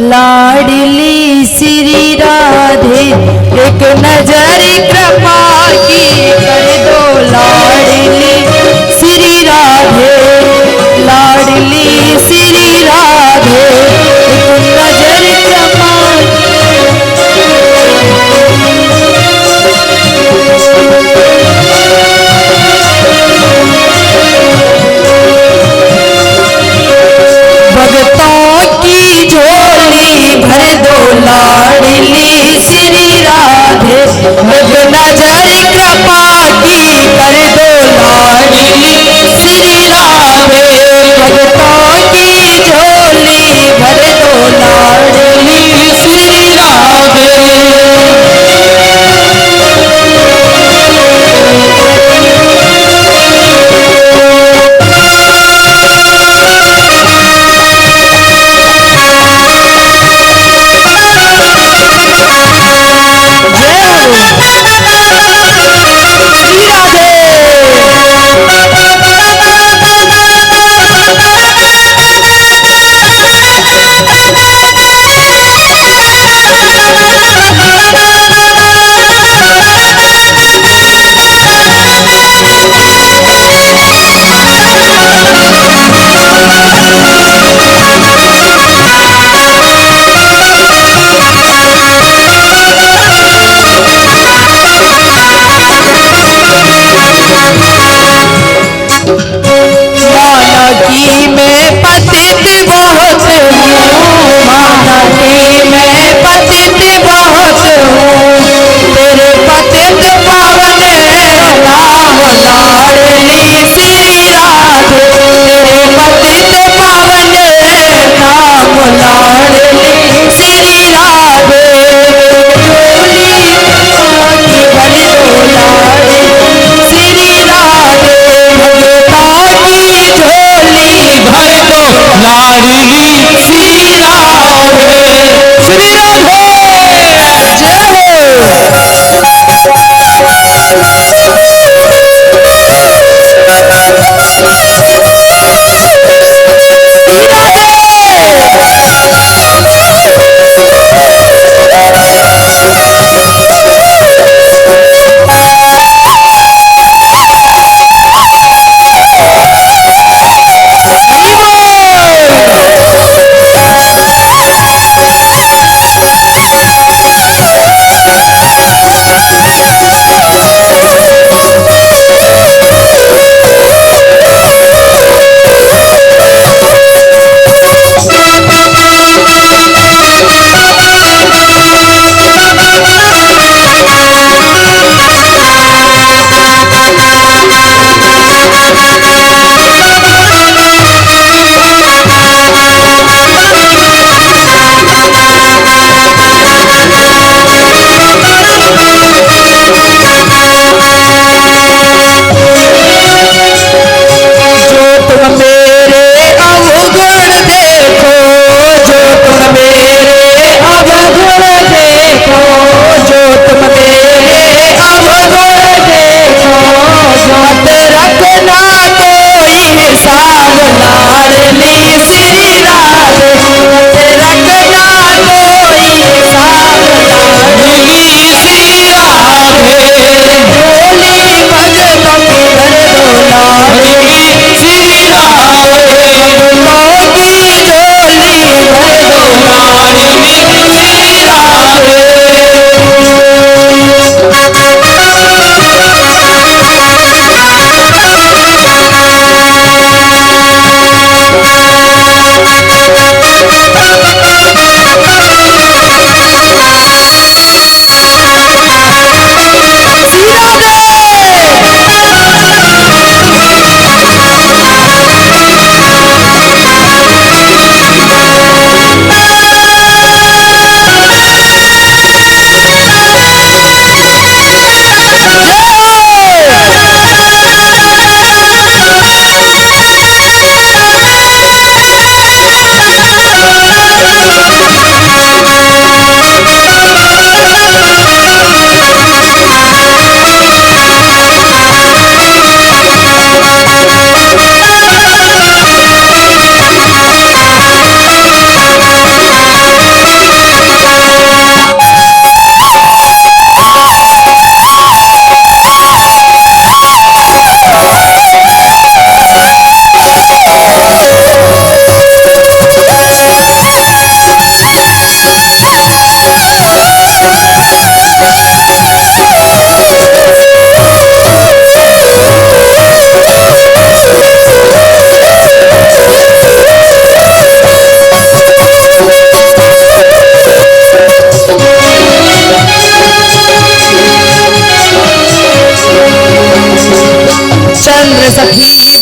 लाडली श्री राधे एक नजर कृपा की कर दो। लाडली श्री राधे, लाडली श्री राधे एक नजर कृपा। भक्तों की झोली भर दो। लाडली श्री राधे एक नजर कृपा की कर दो। लाडली श्री राधे भक्तों की झोली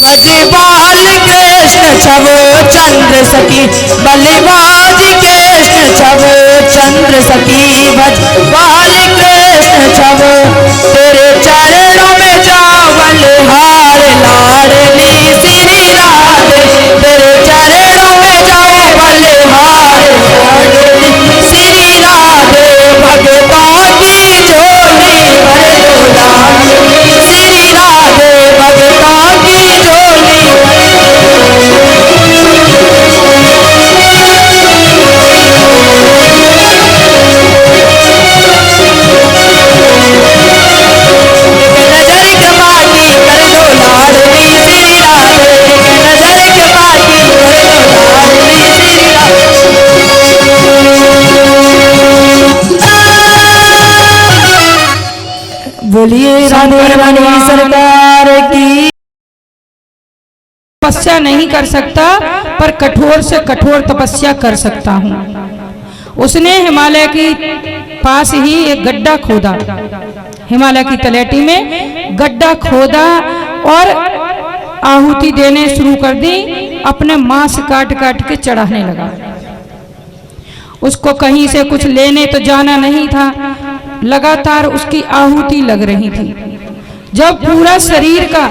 बाल कृष्ण छव चंद्र सखी बलिबाज कृष्ण छव चंद्र सखी भज बाल कृष्ण छव तेरे चरणों में जाओ बलिहार लाडली श्री राधे तेरे चरणों में जाओ बलिहार लाडली श्री राधे भगवान की झोली भर दो लाडली श्री राधे भगवान की झोली नजर कृपा की कर दो लाडली श्री राधे नजर कृपा की कर दो लाडली श्री राधे बोलिए राधे रानी सरकार की। तपस्या नहीं कर सकता पर कठोर से कठोर तपस्या कर सकता हूँ। उसने हिमालय की पास ही एक गड्ढा खोदा, हिमालय की तलहटी में गड्ढा खोदा और आहुति देने शुरू कर दी। अपने मांस काट काट के चढ़ाने लगा। उसको कहीं से कुछ लेने तो जाना नहीं था, लगातार उसकी आहुति लग रही थी। जब पूरा शरीर का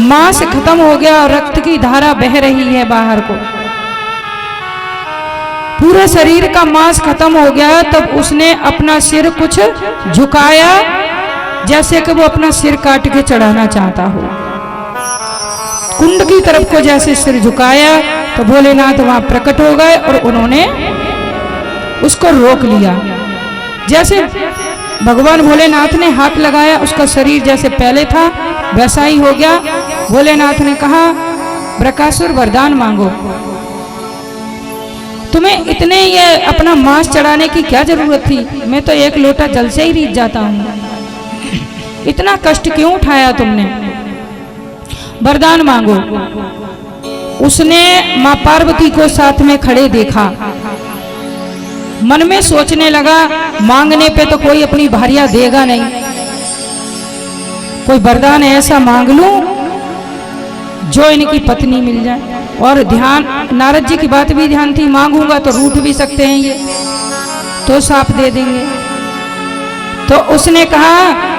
मांस खत्म हो गया और रक्त की धारा बह रही है बाहर को, पूरे शरीर का मांस खत्म हो गया, तब उसने अपना सिर कुछ झुकाया जैसे कि वो अपना सिर काट के चढ़ाना चाहता हो। कुंड की तरफ को जैसे सिर झुकाया तो भोलेनाथ वहां प्रकट हो गए और उन्होंने उसको रोक लिया। जैसे भगवान भोलेनाथ ने हाथ लगाया, उसका शरीर जैसे पहले था वैसा ही हो गया। भोलेनाथ ने कहा, बृकासुर वरदान मांगो। तुम्हें इतने ये अपना मांस चढ़ाने की क्या जरूरत थी? मैं तो एक लोटा जल से ही रीझ जाता हूँ। इतना कष्ट क्यों उठाया तुमने? वरदान मांगो। उसने मां पार्वती को साथ में खड़े देखा, मन में सोचने लगा मांगने पे तो कोई अपनी भारिया देगा नहीं, कोई वरदान ऐसा मांग लूं जो इनकी पत्नी मिल जाए। और ध्यान, नारद जी की बात भी ध्यान थी, मांगूंगा तो रूठ भी सकते हैं ये, तो साफ दे देंगे। तो उसने कहा,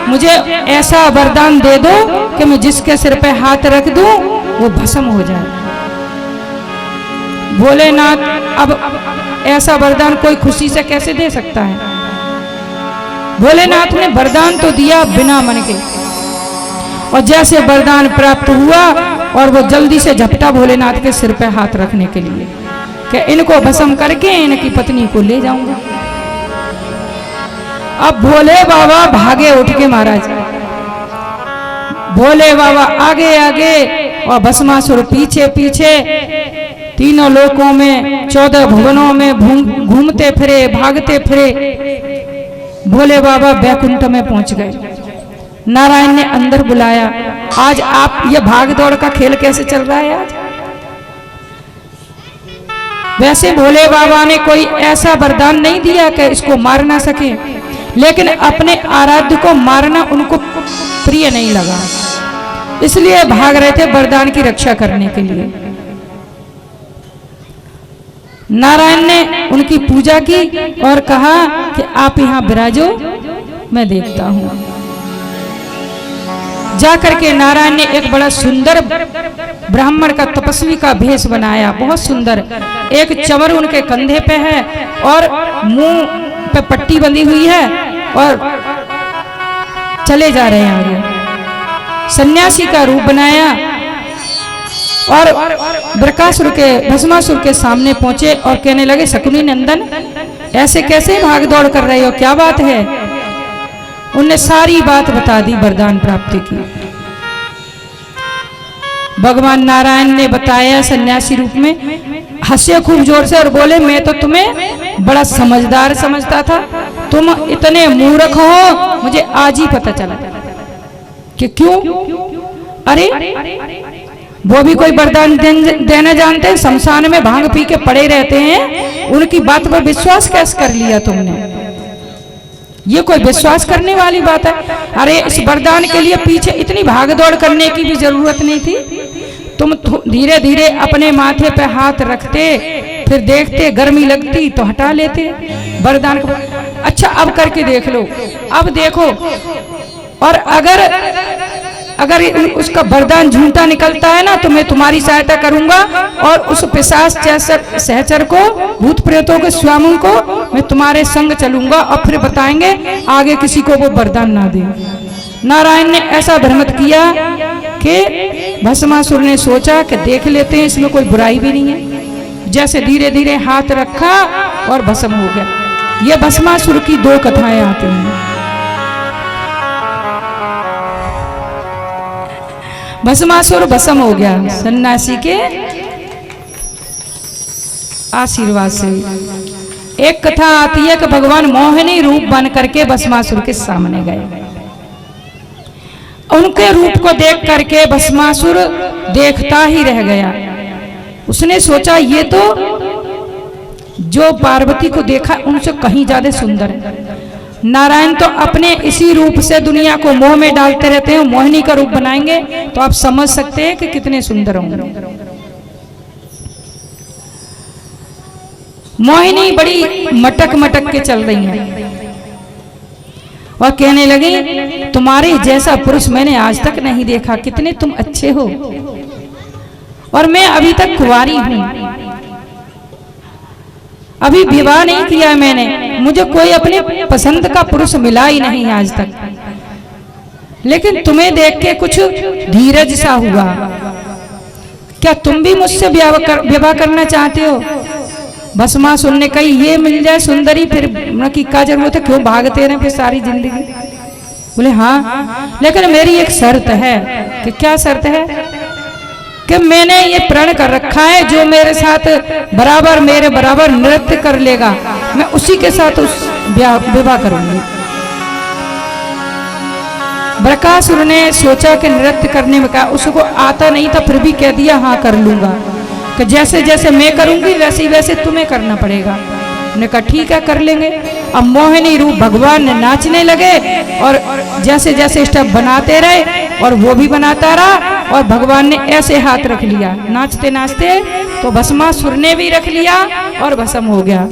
मुझे ऐसा वरदान दे दो कि मैं जिसके सिर पे हाथ रख दूं वो भस्म हो जाए। भोलेनाथ अब ऐसा वरदान कोई खुशी से कैसे दे सकता है? भोलेनाथ ने वरदान तो दिया बिना मन के, और जैसे वरदान प्राप्त हुआ और वो जल्दी से झपटा भोलेनाथ के सिर पे हाथ रखने के लिए कि इनको भस्म करके इनकी पत्नी को ले जाऊंगा। अब भोले बाबा भागे उठ के महाराज, भोले बाबा आगे आगे और भस्मासुर पीछे पीछे, तीनों लोकों में 14 भुवनों में घूमते फिरे, भागते फिरे। भोले बाबा बैकुंठ में पहुंच गए। नारायण ने अंदर बुलाया, आज आप ये भाग दौड़ का खेल कैसे चल रहा है आज? वैसे भोले बाबा ने कोई ऐसा वरदान नहीं दिया कि इसको मार ना सके, लेकिन अपने आराध्य को मारना उनको प्रिय नहीं लगा, इसलिए भाग रहे थे वरदान की रक्षा करने के लिए। नारायण ने उनकी पूजा की और कहा कि आप यहाँ विराजो, मैं देखता हूं। जाकर के नारायण ने एक बड़ा सुंदर ब्राह्मण का, तपस्वी का भेष बनाया, बहुत सुंदर। एक चमर उनके कंधे पे है और मुंह पे पट्टी बंधी हुई है और चले जा रहे हैं आगे। सन्यासी का रूप बनाया और बृकासुर के, भस्मासुर के सामने पहुंचे और कहने लगे, शकुनी नंदन ऐसे कैसे भाग दौड़ कर रहे हो, क्या बात है? उनने सारी बात बता दी वरदान प्राप्ति की। भगवान नारायण ने बताया सन्यासी रूप में, हंसे खूब जोर से और बोले, मैं तो तुम्हें बड़ा समझदार समझता था, तुम इतने मूर्ख हो, मुझे आज ही पता चला। कि क्यों? अरे वो भी कोई वरदान देना जानते हैं, शमशान में भांग पी के पड़े रहते हैं, उनकी बात पर विश्वास कैसे कर लिया तुमने? ये कोई विश्वास करने वाली बात है? अरे इस वरदान के लिए पीछे इतनी भागदौड़ करने की भी जरूरत नहीं थी, तुम धीरे धीरे अपने माथे पे हाथ रखते, फिर देखते गर्मी लगती तो हटा लेते वरदान को। अच्छा अब करके देख लो, अब देखो, और अगर उसका वरदान झूठा निकलता है ना तो मैं तुम्हारी सहायता करूंगा और उस पिशाच सहचर को, भूत प्रेतों के स्वामी को मैं तुम्हारे संग चलूंगा और फिर बताएंगे आगे किसी को वो वरदान ना दे। नारायण ने ऐसा भ्रमित किया कि भस्मासुर ने सोचा कि देख लेते हैं, इसमें कोई बुराई भी नहीं है। जैसे धीरे धीरे हाथ रखा और भस्म हो गया। ये भस्मासुर की दो कथाएं आती हैं। भस्मासुर भस्म हो गया सन्यासी के आशीर्वाद से। एक कथा आती है कि भगवान मोहिनी रूप बन करके भस्मासुर के सामने गए। उनके रूप को देख करके भस्मासुर देखता ही रह गया। उसने सोचा ये तो जो पार्वती को देखा उनसे कहीं ज्यादा सुंदर है। नारायण तो अपने इसी रूप से दुनिया को मोह में डालते रहते हैं। मोहिनी का रूप बनाएंगे तो आप समझ सकते हैं कि कितने सुंदर होंगे। मोहिनी बड़ी मटक मटक के चल रही है और कहने लगी तुम्हारे जैसा पुरुष मैंने आज तक नहीं देखा, कितने तुम अच्छे हो, और मैं अभी तक कुंवारी हूं, अभी विवाह नहीं किया मैंने, मुझे कोई अपने पसंद का पुरुष मिला ही नहीं आज तक, लेकिन तुम्हें देख के कुछ धीरज सा हुआ। क्या तुम भी मुझसे विवाह करना चाहते हो? भस्मासुर ने कही ये मिल जाए सुंदरी फिर की क्या जरूरत है, क्यों भागते रहे फिर सारी जिंदगी। बोले हाँ, लेकिन मेरी एक शर्त है। कि क्या शर्त है? कि मैंने ये प्रण कर रखा है जो मेरे साथ बराबर मेरे बराबर नृत्य कर लेगा मैं उसी के साथ उस विवाह करूंगी। बरकासुर ने सोचा कि नृत्य करने में क्या, उसको आता नहीं था फिर भी कह दिया हाँ कर लूंगा, कि जैसे जैसे मैं करूंगी वैसे वैसे तुम्हें करना पड़ेगा। उन्होंने कहा ठीक है कर लेंगे। अब मोहिनी रूप भगवान ने नाचने लगे और जैसे जैसे स्टेप बनाते रहे और वो भी बनाता रहा और भगवान ने ऐसे हाथ रख लिया नाचते नाचते, तो भस्मासुर ने भी रख लिया और भस्म हो गया।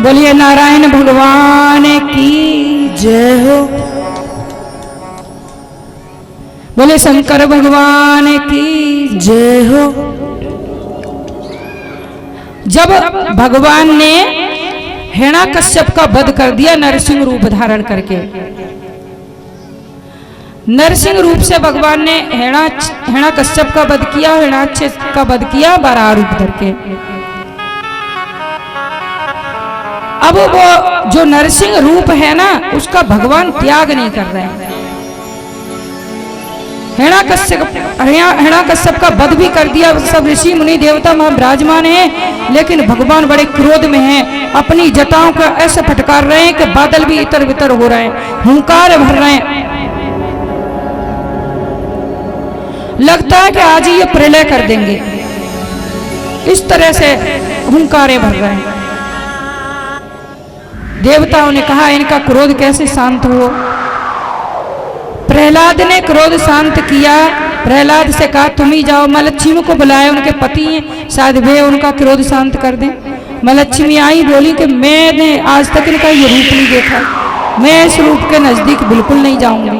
बोलिए नारायण भगवान की जय हो, बोले शंकर भगवान की जय हो। जब भगवान ने हिरण्याकश्यप का वध कर दिया नरसिंह रूप धारण करके, नरसिंह रूप से भगवान ने हिरण्याकश्यप का वध किया, हिरण्याक्ष का वध किया वराह रूप धर के। अब वो जो नरसिंह रूप है ना उसका भगवान त्याग नहीं कर रहे हैं। हिरण्याकश्यप का वध भी कर दिया, सब ऋषि मुनि देवता वहां विराजमान हैं, लेकिन भगवान बड़े क्रोध में हैं। अपनी जटाओं का ऐसे फटकार रहे हैं कि बादल भी इतर बितर हो रहे हैं, हुंकार भर रहे हैं। लगता है कि आज ही ये प्रलय कर देंगे, इस तरह से हुंकारे भर रहे हैं। देवताओं ने कहा इनका क्रोध कैसे शांत हो। प्रहलाद ने क्रोध शांत किया। प्रहलाद से कहा तुम ही जाओ, महालक्ष्मी को बुलाए, उनके पति हैं, शायद वे उनका क्रोध शांत कर दें। महालक्ष्मी आई, बोली कि मैंने आज तक इनका ये रूप नहीं देखा, मैं इस रूप के नजदीक बिल्कुल नहीं जाऊंगी,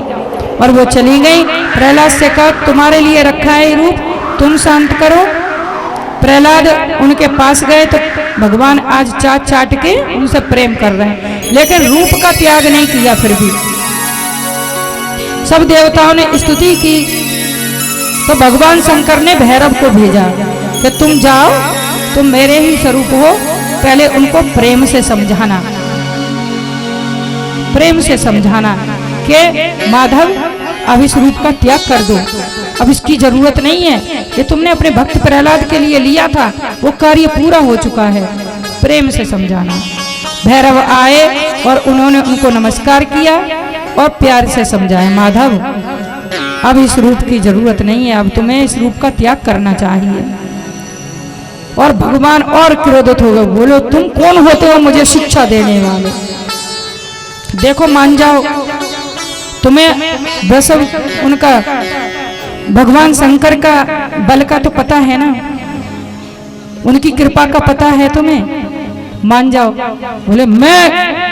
और वो चली गई। प्रहलाद से कहा तुम्हारे लिए रखा है ये रूप, तुम शांत करो। प्रहलाद उनके पास गए तो भगवान आज चाट चाट के उनसे प्रेम कर रहे हैं, लेकिन रूप का त्याग नहीं किया। फिर भी सब देवताओं ने स्तुति की तो भगवान शंकर ने भैरव को भेजा कि तुम जाओ, तुम मेरे ही स्वरूप हो, पहले उनको प्रेम से समझाना, प्रेम से समझाना कि माधव अब इस रूप का त्याग कर दो, अब इसकी जरूरत नहीं है, ये तुमने अपने भक्त प्रहलाद के लिए लिया था, वो कार्य पूरा हो चुका है। प्रेम से समझाना। भैरव आए और उन्होंने उनको नमस्कार किया और प्यार से समझाया, माधव अब इस रूप की जरूरत नहीं है, अब तुम्हें इस रूप का त्याग करना चाहिए। और भगवान और क्रोधित हो गए, बोलो तुम कौन होते हो मुझे शिक्षा देने वाले, देखो मान जाओ, तुम्हें वृषभ उनका भगवान शंकर का बल का तो पता है ना, उनकी कृपा का पता है तुम्हें, मान जाओ। बोले मैं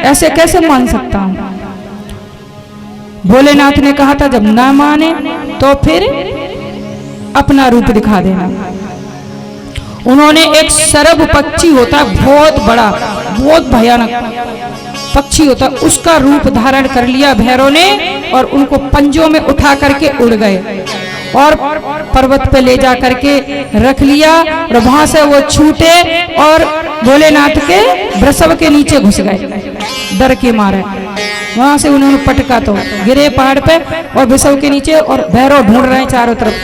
ऐसे कैसे मान सकता हूं। भोलेनाथ ने कहा था जब ना माने तो फिर अपना रूप दिखा देना। उन्होंने एक सरब पक्षी होता है, बहुत बड़ा, बहुत भयानक पक्षी होता, उसका रूप धारण कर लिया भैरव ने और उनको पंजों में उठा करके उड़ गए और पर्वत पे ले जा करके रख लिया और वहां से वो छूटे और भोलेनाथ के वृषभ के नीचे घुस गए डर के मारे। वहां से उन्होंने पटका तो गिरे पहाड़ पे और वृषभ के नीचे, और भैरव ढूंढ रहे हैं चारों तरफ।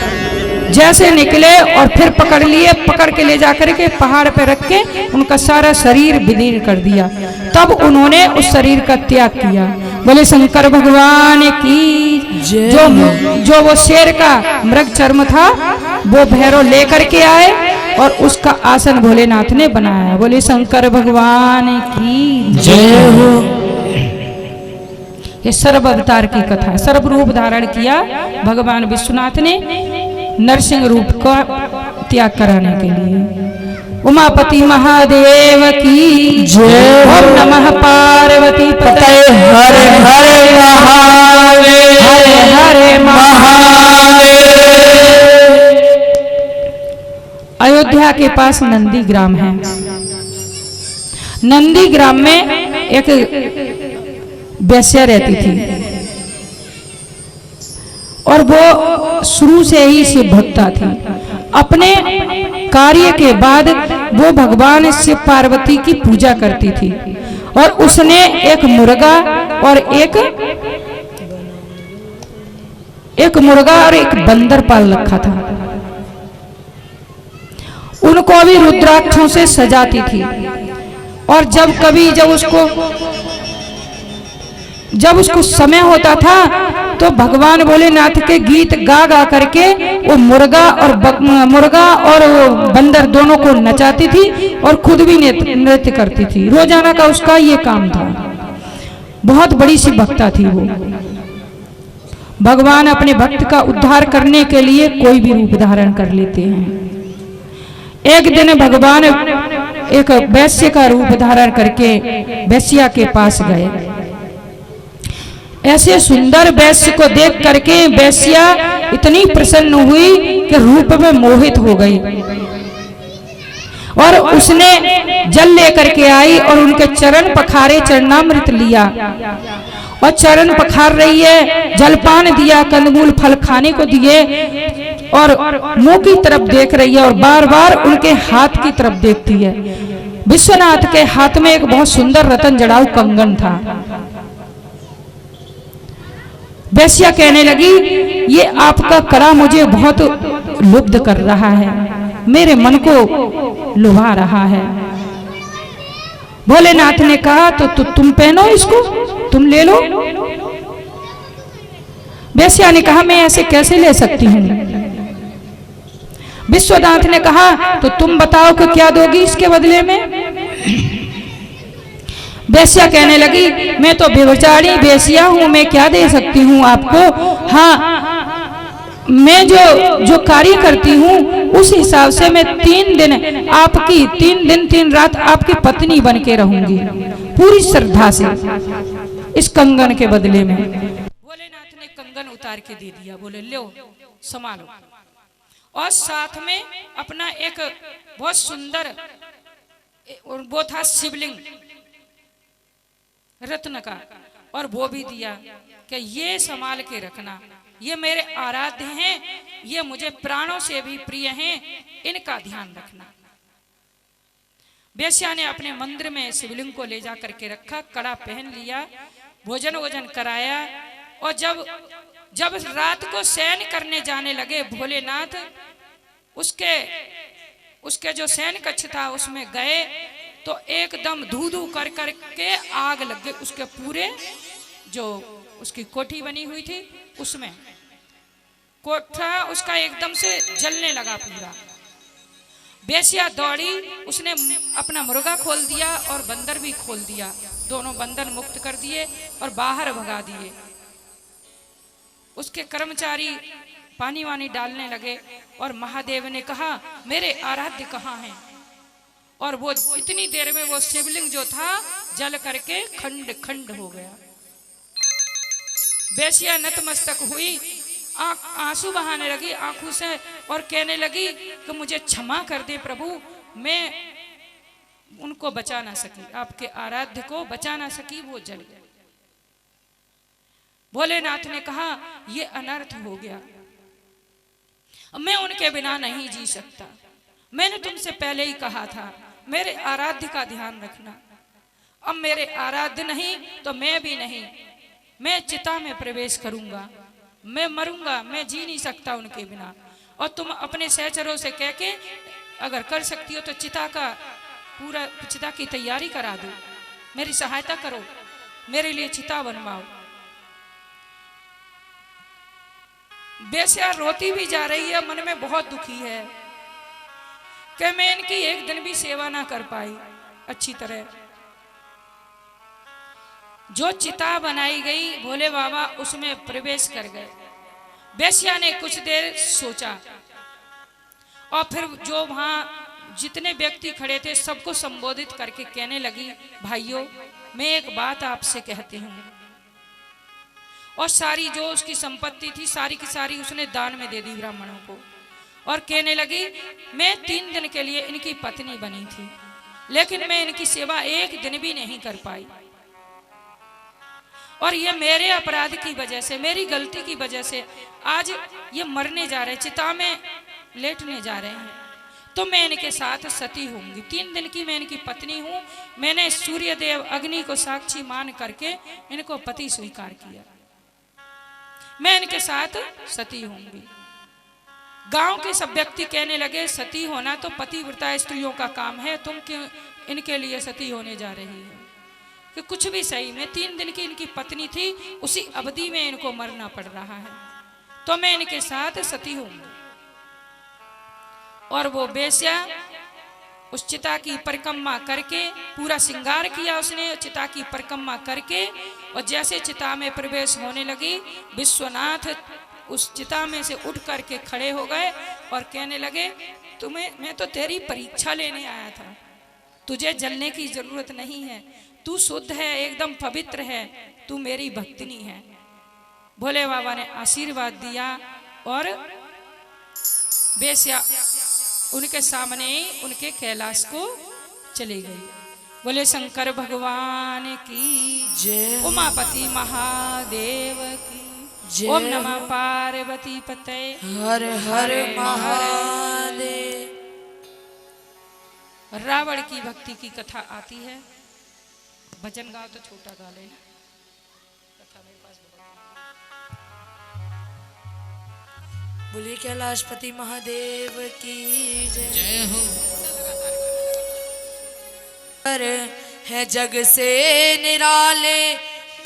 जैसे निकले और फिर पकड़ लिए, पकड़ के ले जाकर के पहाड़ पे रख के उनका सारा शरीर विलीन कर दिया। तब उन्होंने उस शरीर का त्याग किया। बोले शंकर भगवान की जो वो शेर का मृग चर्म था वो भैरव लेकर के आए और उसका आसन भोलेनाथ ने बनाया। बोले शंकर भगवान की जय हो। ये सर्व अवतार की कथा है। सर्व रूप धारण किया भगवान विश्वनाथ ने नरसिंह रूप का त्याग कराने के लिए। उमापति महादेव की जय। ओम नमः पार्वती पते हरे हरे महादेव, हरे हरे महादेव। अयोध्या के पास नंदी ग्राम है। नंदी ग्राम में एक वैश्या रहती थी और वो शुरू से ही शिव भक्ता थी। अपने कार्य के बाद वो भगवान शिव पार्वती की पूजा करती थी और उसने एक मुर्गा और एक बंदर पाल रखा था। उनको भी रुद्राक्षों से सजाती थी और जब उसको समय होता था तो भगवान भोलेनाथ के गीत गा गा करके वो मुर्गा और वो बंदर दोनों को नचाती थी और खुद भी नृत्य करती थी। रोजाना का उसका ये काम था। बहुत बड़ी सी भक्ता थी वो। भगवान अपने भक्त का उद्धार करने के लिए कोई भी रूप धारण कर लेते हैं। एक दिन भगवान एक वैश्य का रूप धारण करके वैश्या के पास गए। ऐसे सुंदर वैश्य को देख करके वैश्या इतनी प्रसन्न हुई कि रूप में मोहित हो गई और उसने जल लेकर के आई और उनके चरण पखारे, चरणामृत लिया और चरण पखार रही है। जलपान दिया, कंदमूल फल खाने को दिए और मुंह की तरफ देख रही है और बार बार उनके हाथ की तरफ देखती है। विश्वनाथ के हाथ में एक बहुत सुंदर रतन जड़ाऊ कंगन था। वैश्या कहने लगी ये आपका कड़ा मुझे बहुत लुब्ध कर रहा है, मेरे मन को लुभा रहा है। भोलेनाथ ने कहा तो तुम पहनो इसको, तुम ले लो। वैश्या ने कहा मैं ऐसे कैसे ले सकती हूँ। विश्वनाथ ने कहा तो तुम बताओ कि क्या दोगी इसके बदले में। वैश्या कहने लगी मैं तो व्यभिचारी वेश्या हूँ, मैं क्या दे सकती हूँ आपको। हाँ, मैं जो कार्य करती हूँ उस हिसाब से मैं 3 दिन 3 रात आपकी पत्नी बन के रहूंगी पूरी श्रद्धा से इस कंगन के बदले में। भोलेनाथ ने कंगन उतार के दे दिया। बोले लो संभालो। और साथ में अपना एक बहुत सुंदर वो था शिवलिंग रत्न का, और वो भी दिया कि ये संभाल के रखना, ये मेरे आराध्य हैं, ये मुझे प्राणों से भी प्रिय हैं, इनका ध्यान रखना। वेश्या ने अपने मंदिर में शिवलिंग को ले जा करके रखा, कड़ा पहन लिया, भोजन कराया और जब रात को शयन करने जाने लगे भोलेनाथ उसके जो शयन कक्ष था उसमें गए तो एकदम धू धू कर के आग लग गई। उसके पूरे जो उसकी कोठी बनी हुई थी उसमें कोठा उसका एकदम से जलने लगा पूरा। वेश्या दौड़ी, उसने अपना मुर्गा खोल दिया और बंदर भी खोल दिया, दोनों बंधन मुक्त कर दिए और बाहर भगा दिए। उसके कर्मचारी पानी वानी डालने लगे और महादेव ने कहा मेरे आराध्य कहाँ हैं। और वो इतनी देर में वो शिवलिंग जो था जल करके खंड खंड हो गया। बेसिया नतमस्तक हुई, आंसू बहाने लगी आंखों से और कहने लगी कि मुझे क्षमा कर दे प्रभु, मैं उनको बचा ना सकी, आपके आराध्य को बचा ना सकी, वो जल गए। भोलेनाथ ने कहा ये अनर्थ हो गया, मैं उनके बिना नहीं जी सकता। मैंने तुमसे पहले ही कहा था मेरे आराध्य का ध्यान रखना। अब मेरे आराध्य नहीं तो मैं भी नहीं, मैं चिता में प्रवेश करूंगा, मैं मरूंगा, मैं जी नहीं सकता उनके बिना। और तुम अपने सहचरों से कह के अगर कर सकती हो तो चिता की तैयारी करा दो, मेरी सहायता करो, मेरे लिए चिता बनवाओ। बेस्या रोती भी जा रही है, मन में बहुत दुखी है कि मैं इनकी एक दिन भी सेवा ना कर पाई अच्छी तरह। जो चिता बनाई गई भोले बाबा उसमें प्रवेश कर गए। बेस्या ने कुछ देर सोचा और फिर जो वहां जितने व्यक्ति खड़े थे सबको संबोधित करके कहने लगी भाइयों, मैं एक बात आपसे कहती हूँ। और सारी जो उसकी संपत्ति थी सारी की सारी उसने दान में दे दी ब्राह्मणों को। और कहने लगी मैं 3 दिन के लिए इनकी पत्नी बनी थी, लेकिन मैं इनकी सेवा एक दिन भी नहीं कर पाई। और ये मेरे अपराध की वजह से, मेरी गलती की वजह से आज ये मरने जा रहे, चिता में लेटने जा रहे हैं। तो मैं इनके साथ सती होंगी। 3 दिन की मैं इनकी पत्नी हूं। मैंने सूर्य देव अग्नि को साक्षी मान करके इनको पति स्वीकार किया, मैं इनके साथ सती होंगी। गांव के सब व्यक्ति कहने लगे सती होना तो पतिव्रता स्त्रियों का काम है, तुम क्यों इनके लिए सती होने जा रही हो? कि कुछ भी सही, मैं 3 दिन की इनकी पत्नी थी, उसी अवधि में इनको मरना पड़ रहा है, तो मैं इनके साथ सती होंगी। और वो बेस्या उस चिता की परिक्रमा करके, पूरा श्रृंगार किया उसने चिता की परिक्रमा करके, और जैसे चिता में प्रवेश होने लगी विश्वनाथ उस चिता में से उठ करके खड़े हो गए और कहने लगे मैं तो तेरी परीक्षा लेने आया था, तुझे जलने की जरूरत नहीं है, तू शुद्ध है, एकदम पवित्र है, तू मेरी भक्तिनी है। भोले बाबा ने आशीर्वाद दिया और बेस्या उनके सामने ही उनके कैलाश को चली गई। बोले शंकर भगवान की जय, उमापति महादेव की जय, ओम नमः पार्वती पते हर हर महादेव। रावण की भक्ति की कथा आती है। भजन गाओ तो छोटा गा लेना, कथा मेरे पास बोलिए कैलाशपति महादेव की जय हो। है जग से निराले,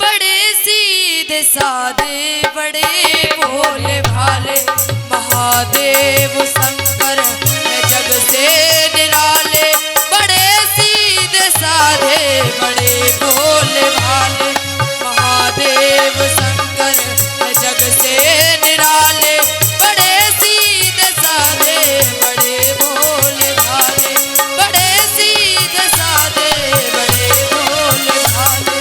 बड़े सीधे साधे, बड़े भोले भाले महादेव शंकर। है जग से निराले, बड़े सीधे साधे, बड़े भोले भाले महादेव शंकर। है जग से निराले, बड़े सीधे साधे, बड़े भोले भाले, बड़े सीधे साधे, बड़े भोले भाले।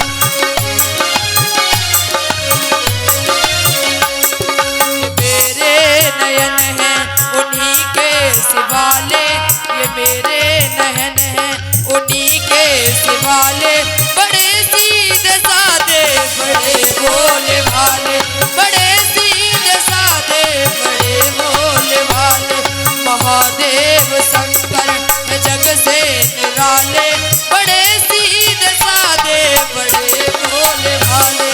मेरे नयन हैं उन्हीं के सिवाले, ये मेरे नयन हैं उन्हीं के सिवाले, बड़े सीधे साधे, बड़े भोले भाले, बड़े सीधे साधे, बड़े भोले भाले महादेव शंकर। जग से निराले, बड़े सीधे साधे, बड़े भोले भाले।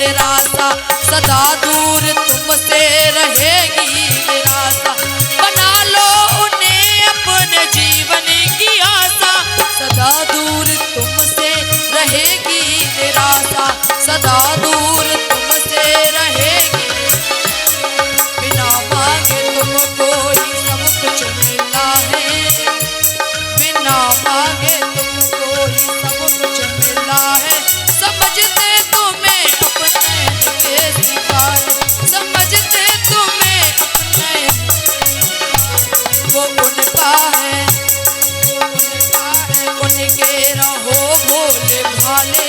निराशा, सदा दूर तुमसे रहेगी निराशा। बना लो उन्हें अपने जीवन की आशा, सदा दूर तुमसे रहेगी निराशा, सदा दूर तुमसे रहेगी। बिना मांगे तुमको ही सब कुछ मिला है, बिना मांगे तुमको ही सब कुछ मिला है। समझते तुम्हें अपने के सिवाय, समझते तुम्हें अपने, वो उनका है, वो उनका है। उनके रहो भोले भाले,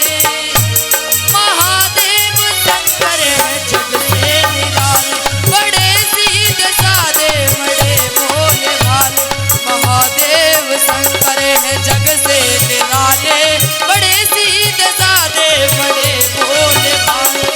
महादेव शंकर है जग से निराले। बड़े सीधे साधे बड़े भोले भाले, महादेव शंकर है जग से निराले। बड़े सीधे साधे बड़े भोले भाले।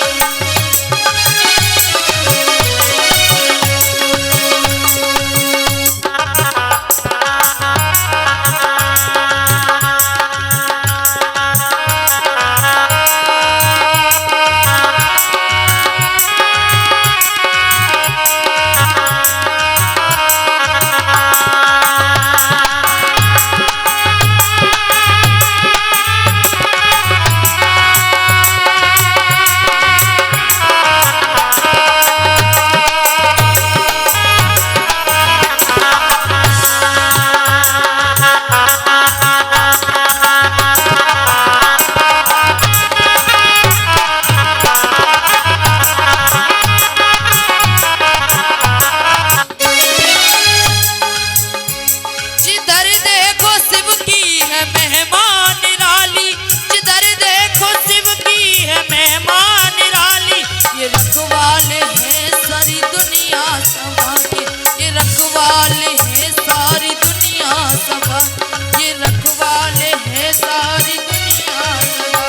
जिधर देखो शिव की है महिमा निराली, जिधर देखो शिव की है महिमा निराली। ये रखवाले हैं सारी दुनिया सभा के, ये रखवाले हैं सारी दुनिया सभा, ये रखवाले हैं सारी दुनिया सभा।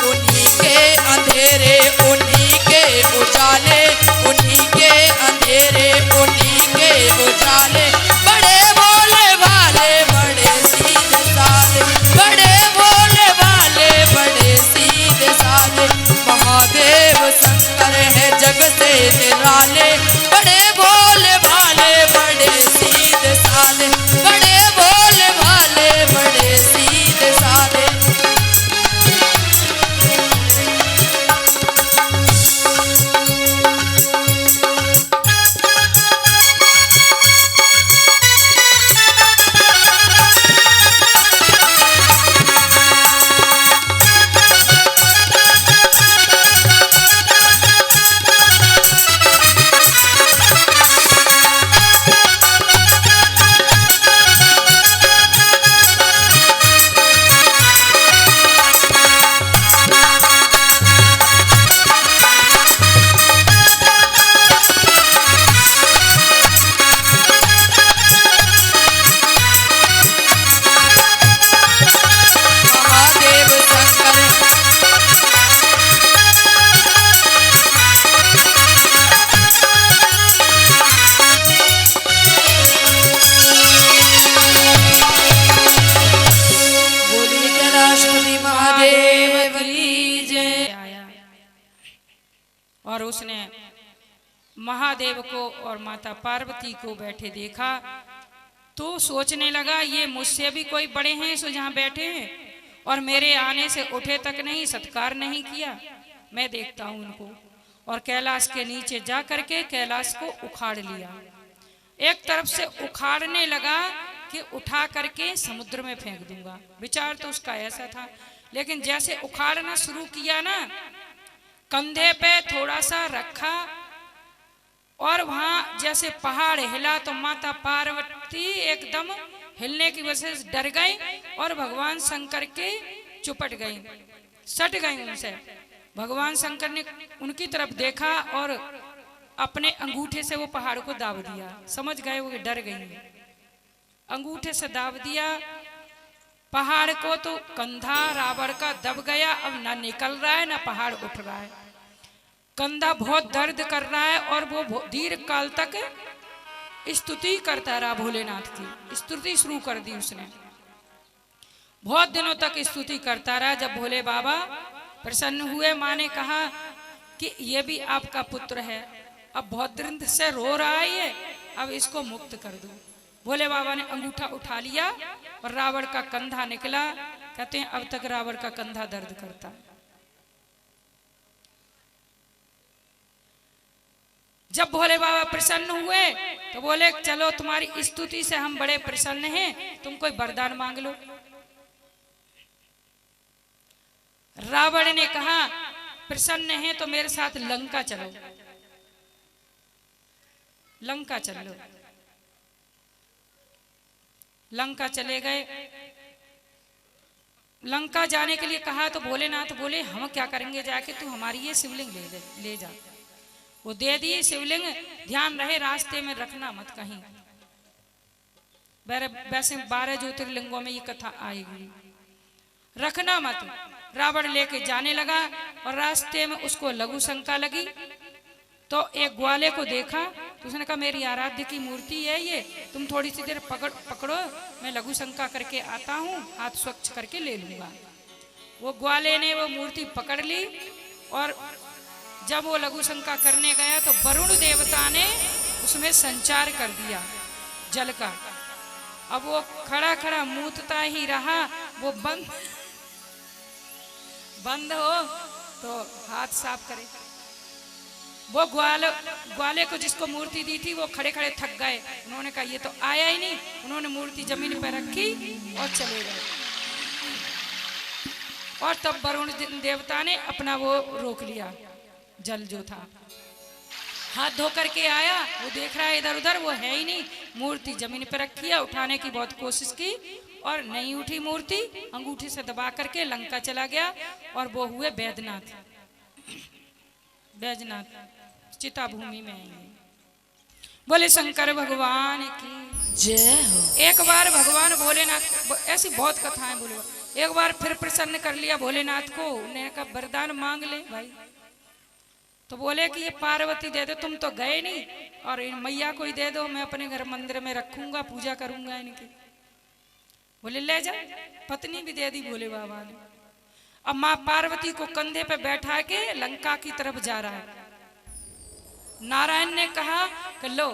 उन्हीं के अंधेरे उन्हीं के उजाले, उन्हीं के अंधेरे उन्हीं के उजाले। बड़े भोले भाले बड़े सीधे साधे, बड़े भोले भाले बड़े सीधे साधे। महादेव शंकर है जग से निराले। बड़े भोले भाले बड़े सीधे साधे, बड़े भोले भाले बड़े सीधे साधे। और उसने महादेव को और माता पार्वती को बैठे देखा तो सोचने लगा ये मुझसे भी कोई बड़े हैं सो जहाँ बैठे हैं और मेरे आने से उठे तक नहीं, सत्कार नहीं किया। मैं देखता हूँ उनको। और कैलाश के नीचे जा करके कैलाश को उखाड़ लिया। एक तरफ से उखाड़ने लगा कि उठा करके समुद्र में फेंक दूंगा। विचार तो उसका ऐसा था, लेकिन जैसे उखाड़ना शुरू किया ना, कंधे पे थोड़ा सा रखा और वहां जैसे पहाड़ हिला तो माता पार्वती एकदम हिलने की वजह से डर गई और भगवान शंकर के चुपट गई, सट गई उनसे। भगवान शंकर ने उनकी तरफ देखा और अपने अंगूठे से वो पहाड़ को दाब दिया। समझ गए वो डर गई। अंगूठे से दाब दिया पहाड़ को, तो कंधा रावण का दब गया। अब ना निकल रहा है ना पहाड़ उठ रहा है। कंधा बहुत दर्द कर रहा है और वो दीर्घ काल तक स्तुति करता रहा। भोलेनाथ की स्तुति शुरू कर दी उसने। बहुत दिनों तक स्तुति करता रहा। जब भोले बाबा प्रसन्न हुए, माँ ने कहा कि ये भी आपका पुत्र है, अब बहुत दिन से रो रहा है ये, अब इसको मुक्त कर दो। भोले बाबा ने अंगूठा उठा लिया और रावण का कंधा निकला। कहते हैं अब तक रावण का कंधा दर्द करता। जब भोले बाबा प्रसन्न हुए तो बोले चलो तुम्हारी स्तुति से हम बड़े प्रसन्न हैं, तुम कोई वरदान मांग लो। रावण ने कहा प्रसन्न है तो मेरे साथ लंका चलो, लंका चल लो। लंका चले गए। लंका जाने के लिए कहा तो भोलेनाथ बोले हम क्या करेंगे जाके, तू हमारी ये शिवलिंग ले जा। वो दे दिए शिवलिंग, ध्यान रहे रास्ते में रखना मत कहीं। वैसे 12 ज्योतिर्लिंगों में ये कथा आएगी, रखना मत। रावण लेके जाने लगा और रास्ते में उसको लघु शंका लगी तो एक ग्वाले को देखा तो उसने कहा मेरी आराध्य की मूर्ति है ये, तुम थोड़ी सी देर पकड़ो, मैं लघु शंका करके आता हूँ, हाथ स्वच्छ करके ले लूंगा। वो ग्वाले ने वो मूर्ति पकड़ ली और जब वो लघु शंका करने गया तो वरुण देवता ने उसमें संचार कर दिया जल का। अब वो खड़ा खड़ा मूतता ही रहा, वो बंद हो तो हाथ साफ करे। वो ग्वाले को जिसको मूर्ति दी थी वो खड़े खड़े थक गए, उन्होंने कहा ये तो आया ही नहीं, उन्होंने मूर्ति जमीन पर रखी और चले गए। और तब वरुण देवता ने अपना वो रोक लिया, जल जो था। हाथ धो करके आया, वो देख रहा है इधर उधर, वो है ही नहीं, मूर्ति जमीन पर रखी है। उठाने की बहुत कोशिश की और नहीं उठी मूर्ति, अंगूठी से दबा करके लंका चला गया और वो हुए बैजनाथ। बैजनाथ चिता भूमि में आएंगे। बोले शंकर भगवान की जय हो। एक बार भगवान भोलेनाथ, ऐसी बहुत कथाएं बोले, एक बार फिर प्रसन्न कर लिया भोलेनाथ को। उन्होंने कहा वरदान मांग ले भाई। तो बोले कि ये पार्वती दे दो, तुम तो गए नहीं, और इन मैया को ही दे दो, मैं अपने घर मंदिर में रखूंगा, पूजा करूंगा इनकी। बोले ले जा। पत्नी भी दे दी भोले बाबा ने। अब माँ पार्वती को कंधे पे बैठा के लंका की तरफ जा रहा है। नारायण ने कहा कि लो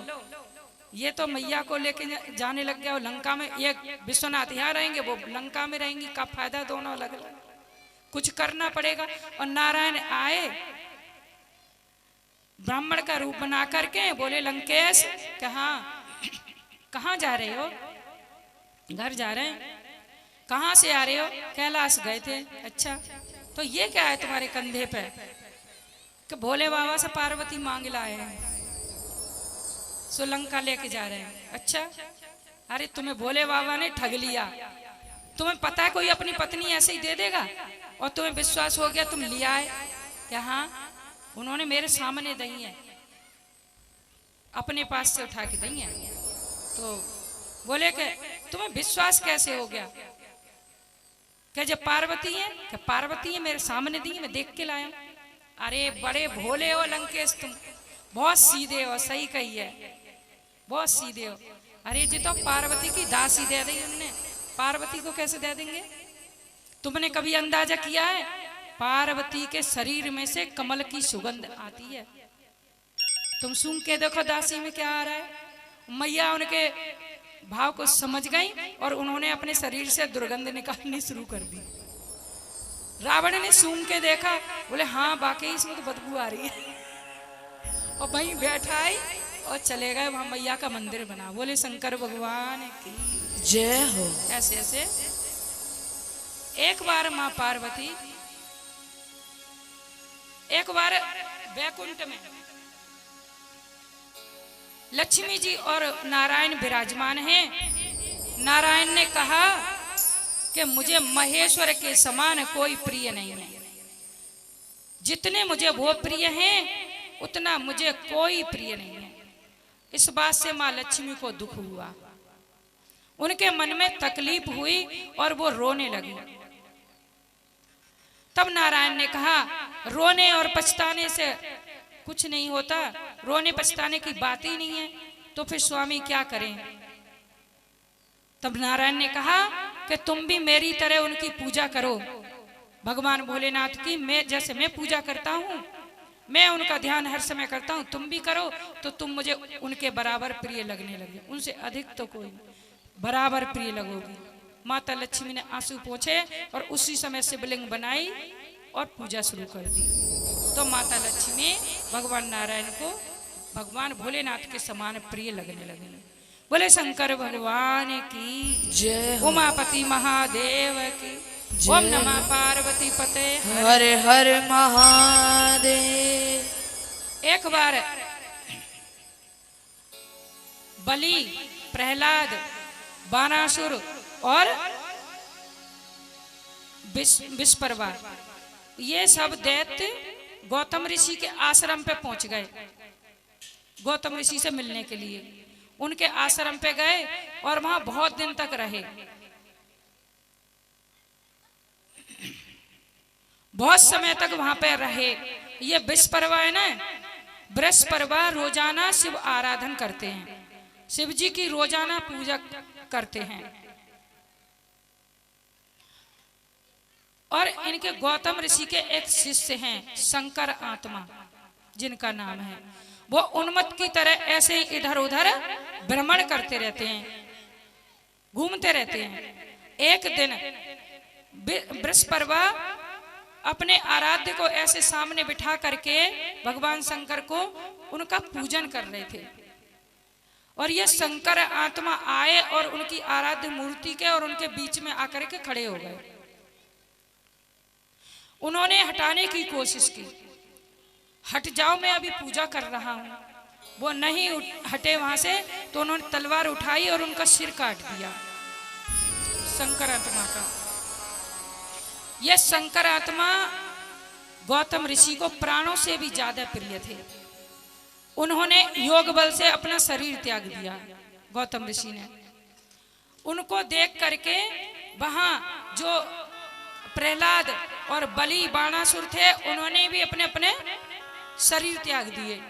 ये तो मैया को लेके जाने लग गया, लंका में। एक विश्वनाथ यहाँ रहेंगे, वो लंका में रहेंगे, का फायदा दोनों अलग अलग, कुछ करना पड़ेगा। और नारायण आए ब्राह्मण का रूप बना करके, बोले लंकेश कहाँ जा रहे हो? घर जा रहे हैं। कहाँ से आ रहे हो? कैलाश गए थे। अच्छा, तो ये क्या है तुम्हारे कंधे पे? कि भोले बाबा से पार्वती मांग लाए हैं, सो लंका लेके जा रहे हैं। अच्छा, अरे तुम्हें भोले बाबा ने ठग लिया। तुम्हें पता है कोई अपनी पत्नी ऐसे ही दे देगा? और तुम्हें विश्वास हो गया, तुम लिया है। यहाँ उन्होंने मेरे सामने दही है, अपने पास से उठा के दही है। तो बोले कि तुम्हें विश्वास कैसे हो गया? क्या जब पार्वती है? क्या पार्वती है, मेरे सामने दी, मैं देख के लाया। अरे बड़े भोले हो लंकेश, तुम बहुत सीधे हो। सही कही है, बहुत सीधे हो। अरे जी तो पार्वती की दासी दे दी उनने, पार्वती को कैसे दे देंगे? तुमने कभी अंदाजा किया है? पार्वती के शरीर में से कमल की सुगंध आती है। तुम सूंघ के देखो दासी में क्या आ रहा है। मैया उनके भाव को समझ गई और उन्होंने अपने शरीर से दुर्गंध निकालनी शुरू कर दी। रावण ने सूंघ के देखा, बोले हाँ वाकई इसमें तो बदबू आ रही है। और वहीं बैठा आई और चले गए, वहां मैया का मंदिर बना। बोले शंकर भगवान की जय हो। ऐसे ऐसे एक बार माँ पार्वती, एक बार वैकुंठ में लक्ष्मी जी और नारायण विराजमान हैं। नारायण ने कहा कि मुझे महेश्वर के समान कोई प्रिय नहीं है। जितने मुझे वो प्रिय हैं उतना मुझे कोई प्रिय नहीं है। इस बात से माँ लक्ष्मी को दुख हुआ, उनके मन में तकलीफ हुई और वो रोने लगी। तब नारायण ने कहा रोने और पछताने से कुछ नहीं होता, रोने पछताने की बात ही नहीं है, तो फिर स्वामी क्या करें? तब नारायण ने कहा कि तुम भी मेरी तरह उनकी पूजा करो, भगवान भोलेनाथ की, मैं जैसे मैं पूजा करता हूँ मैं उनका ध्यान हर समय करता हूँ, तुम भी करो तो तुम मुझे उनके बराबर प्रिय लगने लगे, उनसे अधिक तो कोई बराबर प्रिय लगोगी। माता लक्ष्मी ने आंसू पोंछे और उसी समय शिवलिंग बनाई और पूजा शुरू कर दी। तो माता लक्ष्मी भगवान नारायण को भगवान भोलेनाथ के समान प्रिय लगने लगे। बोले शंकर भगवान की जय हो। उमापति महादेव की जय ओम नमः पार्वती पते। हर हर महादेव। एक बार बलि, प्रहलाद, बानासुर और विस्परवा ये सब दैत्य गौतम ऋषि के आश्रम पे पहुंच गए। गौतम ऋषि से मिलने के लिए उनके आश्रम पे गए और वहां बहुत दिन तक रहे। बहुत समय तक वहां पे रहे। ये विस्परवा है ना, बृहस्पतिवार रोजाना शिव आराधन करते हैं, शिव जी की रोजाना पूजा करते हैं। और इनके गौतम ऋषि के एक शिष्य हैं शंकर आत्मा जिनका नाम है, वो उन्मत्त की तरह ऐसे ही इधर उधर भ्रमण करते रहते हैं, घूमते रहते हैं। एक दिन बृहस्पतिवार अपने आराध्य को ऐसे सामने बिठा करके भगवान शंकर को उनका पूजन कर रहे थे। और ये शंकर आत्मा आए और उनकी आराध्य मूर्ति के और उनके बीच में आकर के खड़े हो गए। उन्होंने हटाने की कोशिश की, हट जाओ मैं अभी पूजा कर रहा हूं। वो नहीं हटे वहां से, तो उन्होंने तलवार उठाई और उनका सिर काट दिया शंकर आत्मा का। यह शंकर आत्मा गौतम ऋषि को प्राणों से भी ज्यादा प्रिय थे। उन्होंने योग बल से अपना शरीर त्याग दिया। गौतम ऋषि ने उनको देख करके वहां जो प्रहलाद और बलि बाणासुर थे उन्होंने भी अपने अपने शरीर त्याग दिए।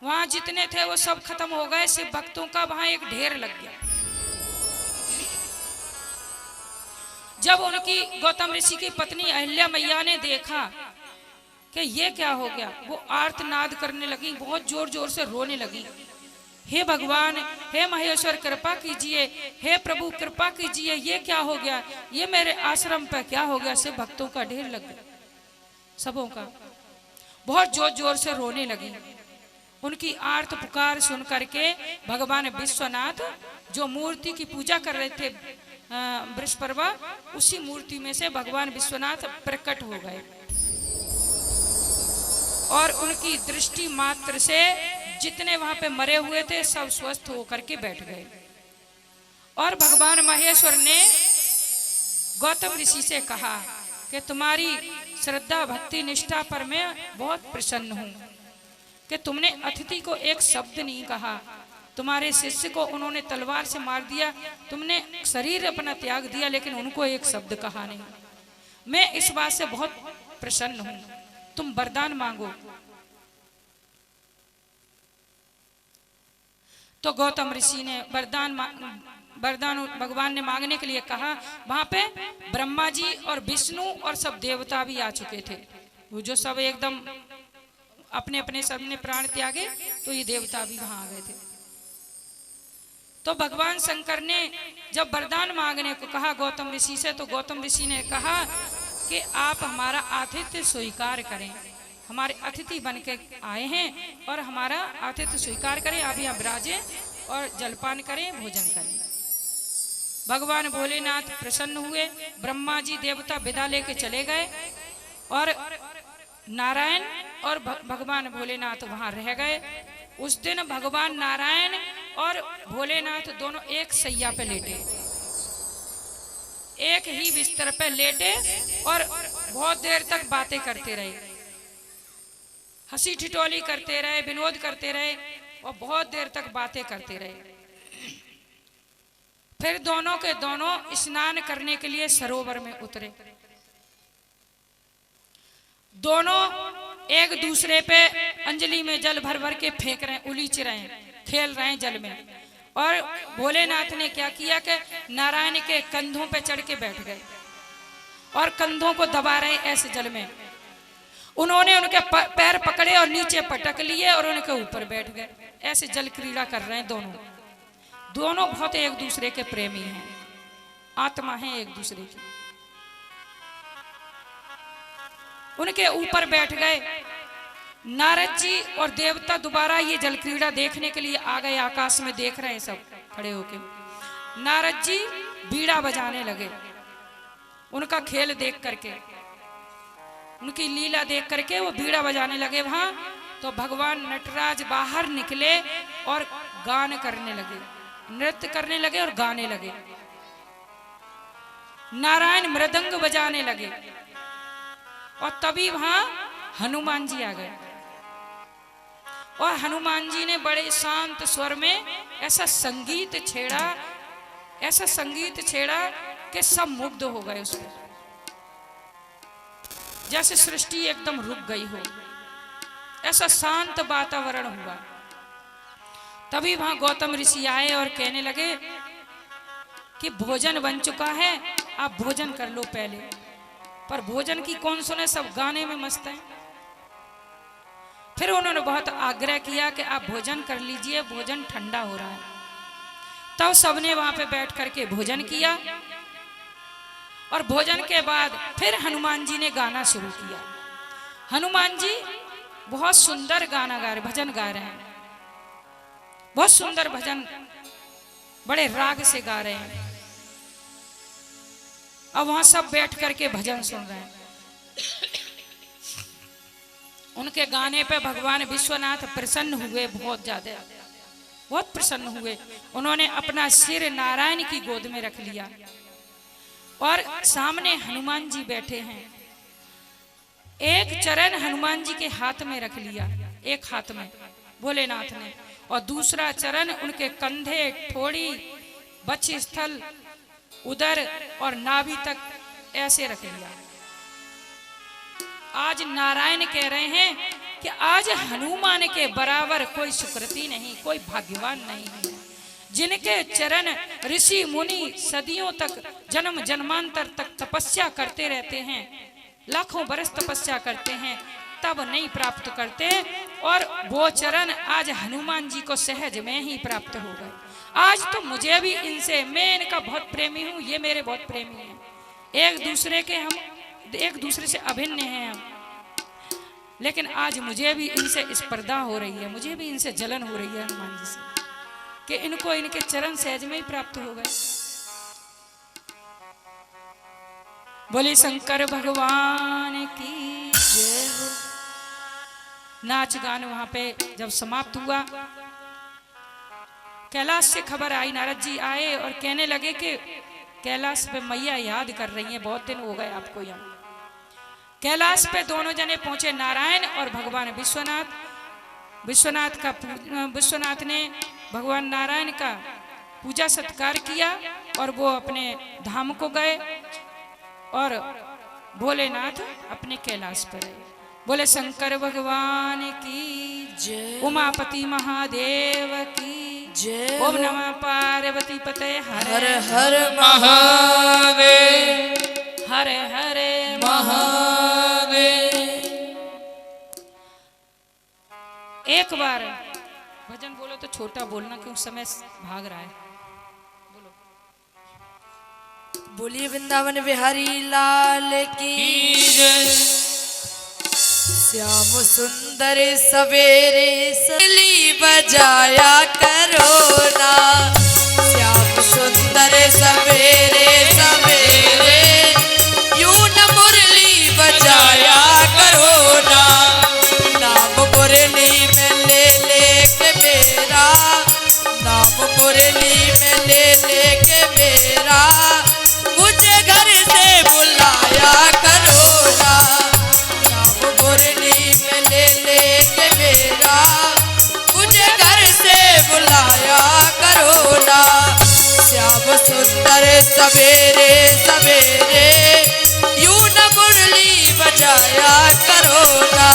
वहां जितने थे वो सब खत्म हो गए। शिव भक्तों का वहां एक ढेर लग गया। जब उनकी गौतम ऋषि की पत्नी अहिल्या मैया ने देखा कि ये क्या हो गया, वो आर्तनाद करने लगी, बहुत जोर जोर से रोने लगी। हे भगवान, हे महेश्वर कृपा कीजिए, हे प्रभु कृपा कीजिए, ये क्या हो गया, ये मेरे आश्रम पर क्या हो गया। शिव भक्तों का ढेर लग गया, सबों का। बहुत जोर जोर से रोने लगी। उनकी आर्त पुकार सुन करके भगवान विश्वनाथ जो मूर्ति की पूजा कर रहे थे बृहस्पतिवार, उसी मूर्ति में से भगवान विश्वनाथ प्रकट हो गए और उनकी दृष्टि मात्र से जितने वहां पे मरे हुए थे सब स्वस्थ होकर के बैठ गए। और भगवान महेश्वर ने गौतम ऋषि से कहा कि तुम्हारी श्रद्धा भक्ति निष्ठा पर मैं बहुत प्रसन्न हूं कि तुमने अतिथि को एक शब्द नहीं कहा। तुम्हारे शिष्य को उन्होंने तलवार से मार दिया, तुमने शरीर अपना त्याग दिया, लेकिन उनको एक शब्द कहा नहीं। मैं इस बात से बहुत प्रसन्न हूं। तुम वरदान मांगो। तो गौतम ऋषि ने वरदान भगवान ने मांगने के लिए कहा। वहां पे ब्रह्मा जी और विष्णु और सब देवता भी आ चुके थे। वो जो सब एकदम अपने अपने सब ने प्राण त्यागे, तो ये देवता भी वहां आ गए थे। तो भगवान शंकर ने जब वरदान मांगने को कहा गौतम ऋषि से, तो गौतम ऋषि ने कहा कि आप हमारा आतिथ्य स्वीकार करें। हमारे अतिथि बन के आए हैं और हमारा आतिथ्य स्वीकार करें। आप यहाँ विराजें और जलपान करें, भोजन करें। भगवान भोलेनाथ प्रसन्न हुए। ब्रह्मा जी देवता विदा लेके चले गए और नारायण और भगवान भोलेनाथ वहां रह गए। उस दिन भगवान नारायण और भोलेनाथ दोनों एक सैया पे लेटे, एक ही बिस्तर पे लेटे और बहुत देर तक बातें करते रहे, हंसी ठिठोली करते रहे, विनोद करते रहे और बहुत देर तक बातें करते रहे। फिर दोनों के दोनों स्नान करने के लिए सरोवर में उतरे। दोनों एक दूसरे पे अंजलि में जल भर भर के फेंक रहे, उलीच रहे हैं, खेल रहे हैं जल में। और भोलेनाथ ने क्या किया कि नारायण के कंधों पे चढ़ के बैठ गए और कंधों को दबा रहे ऐसे जल में। उन्होंने उनके पैर पकड़े और नीचे पटक लिए और उनके ऊपर बैठ गए। ऐसे जल क्रीड़ा कर रहे हैं दोनों। दोनों बहुत एक दूसरे के प्रेमी हैं, आत्मा हैं एक दूसरे की। उनके ऊपर बैठ गए। नारद जी और देवता दोबारा ये जल क्रीड़ा देखने के लिए आ गए। आकाश में देख रहे हैं सब खड़े होके। नारद जी बीड़ा बजाने लगे, उनका खेल देख करके, उनकी लीला देख करके वो बीड़ा बजाने लगे वहां। तो भगवान नटराज बाहर निकले और गान करने लगे, नृत्य करने लगे और गाने लगे। नारायण मृदंग बजाने लगे और तभी वहां हनुमान जी आ गए। और हनुमान जी ने बड़े शांत स्वर में ऐसा संगीत छेड़ा, ऐसा संगीत छेड़ा कि सब मुग्ध हो गए उसमें, जैसे सृष्टि एकदम रुक गई हो। ऐसा शांत वातावरण हुआ। तभी वहां गौतम ऋषि आए और कहने लगे कि भोजन बन चुका है, आप भोजन कर लो पहले। पर भोजन की कौन सुने, सब गाने में मस्त हैं। फिर उन्होंने बहुत आग्रह किया कि आप भोजन कर लीजिए, भोजन ठंडा हो रहा है। तब सबने वहां पे बैठ करके भोजन किया और भोजन के बाद फिर हनुमान जी ने गाना शुरू किया। हनुमान जी बहुत सुंदर गाना गा रहे, भजन गा रहे हैं, बहुत सुंदर भजन, बड़े राग से गा रहे हैं। अब वहां सब बैठ करके भजन सुन रहे हैं। उनके गाने पे भगवान विश्वनाथ प्रसन्न हुए, बहुत ज्यादा, बहुत प्रसन्न हुए। उन्होंने अपना सिर नारायण की गोद में रख लिया और सामने हनुमान जी बैठे हैं। एक चरण हनुमान जी के हाथ में रख लिया, एक हाथ में भोलेनाथ ने, और दूसरा चरण उनके कंधे, ठोड़ी, वक्षस्थल, उदर और नाभि तक ऐसे रख लिया। आज नारायण कह रहे हैं कि आज हनुमान के बराबर कोई सुकृति नहीं, कोई भाग्यवान नहीं है, जिनके चरण ऋषि मुनि सदियों तक, जन्म जन्मांतर तक तपस्या करते रहते हैं, लाखों बरस तपस्या करते हैं, तब नहीं प्राप्त करते। और वो चरण आज हनुमान जी को सहज में ही प्राप्त हो गए। आज तो मुझे भी इनसे, मैं इनका बहुत प्रेमी हूँ, ये मेरे बहुत प्रेमी हैं, एक दूसरे के, हम एक दूसरे से अभिन्न हैं हम। लेकिन आज मुझे भी इनसे स्पर्धा हो रही है, मुझे भी इनसे जलन हो रही है हनुमान जी से, कि इनको इनके चरण सहज में ही प्राप्त हो गए। बोले शंकर भगवान की जय हो। नाच गान वहां पे जब समाप्त हुआ, कैलाश से खबर आई, नारद जी आए और कहने लगे कि कैलाश पे मैया याद कर रही हैं, बहुत दिन हो गए आपको यहाँ। कैलाश पे दोनों जने पहुंचे, नारायण और भगवान विश्वनाथ। विश्वनाथ ने भगवान नारायण का पूजा सत्कार किया और वो अपने धाम को गए और भोलेनाथ अपने कैलाश पर रहे। बोले शंकर भगवान की जय, उमापति महादेव की जय। ओम नमः पार्वती पते हर हर महादेव, हर हर महादेव। एक बार भजन बोलो तो छोटा बोलना, क्योंकि समय भाग रहा है। बोलो। बोलिए वृंदावन बिहारी लाल की जय। श्याम सुंदर सवेरे सली बजाया करो ना, श्याम सुंदर सवेरे सवेरे यूं न मुरली बजाया करो ना। नाम मुरली में ले के मेरा, नाम मुरली में ले के मेरा, मुझे घर से बुलाया करो ना। के मेरा, मुझे घर से बुलाया करो ना। श्याम सुंदर सवेरे सवेरे यूं न मुरली बजाया करो ना।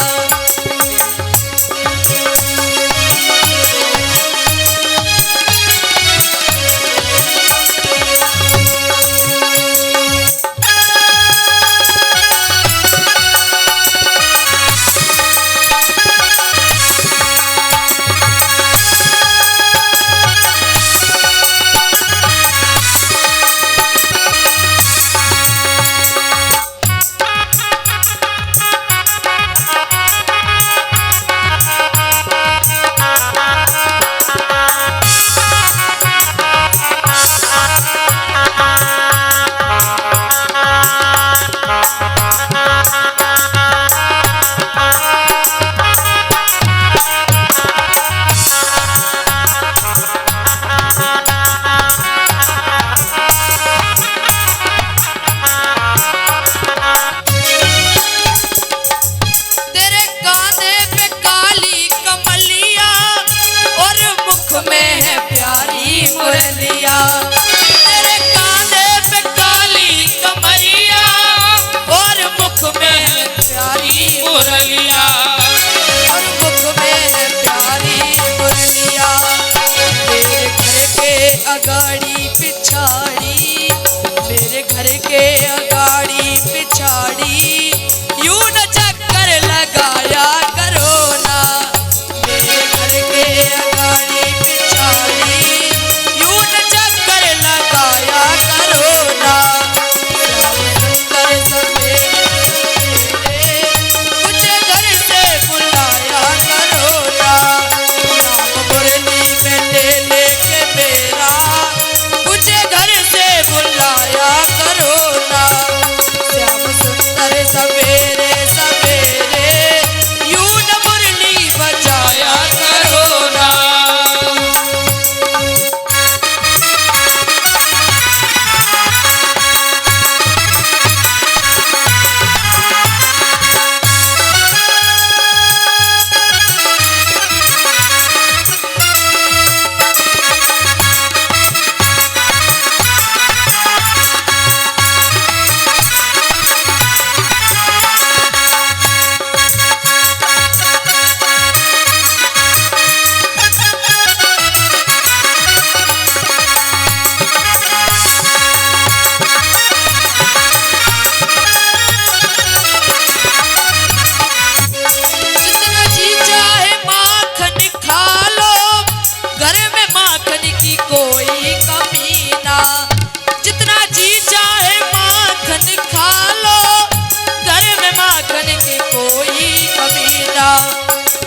माखन की कोई कमी ना,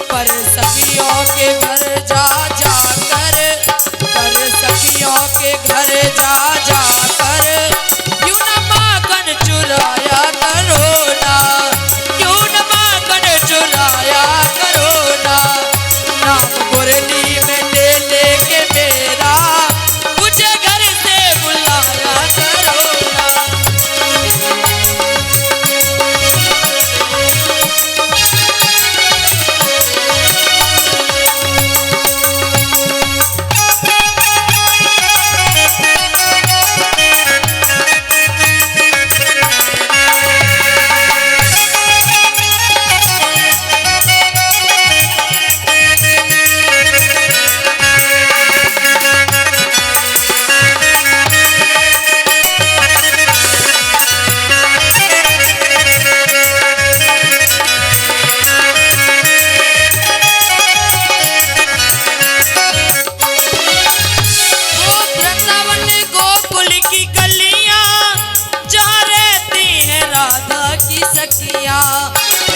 पर सखियों के घर जा जाकर, पर सखियों के घर जा जाकर क्यों न माखन चुराया करो ना, क्यों न माखन चुराया करो ना। नाम मुरली में ले लेके मेरा मुझे घर से बुलाया करो ना। सखिया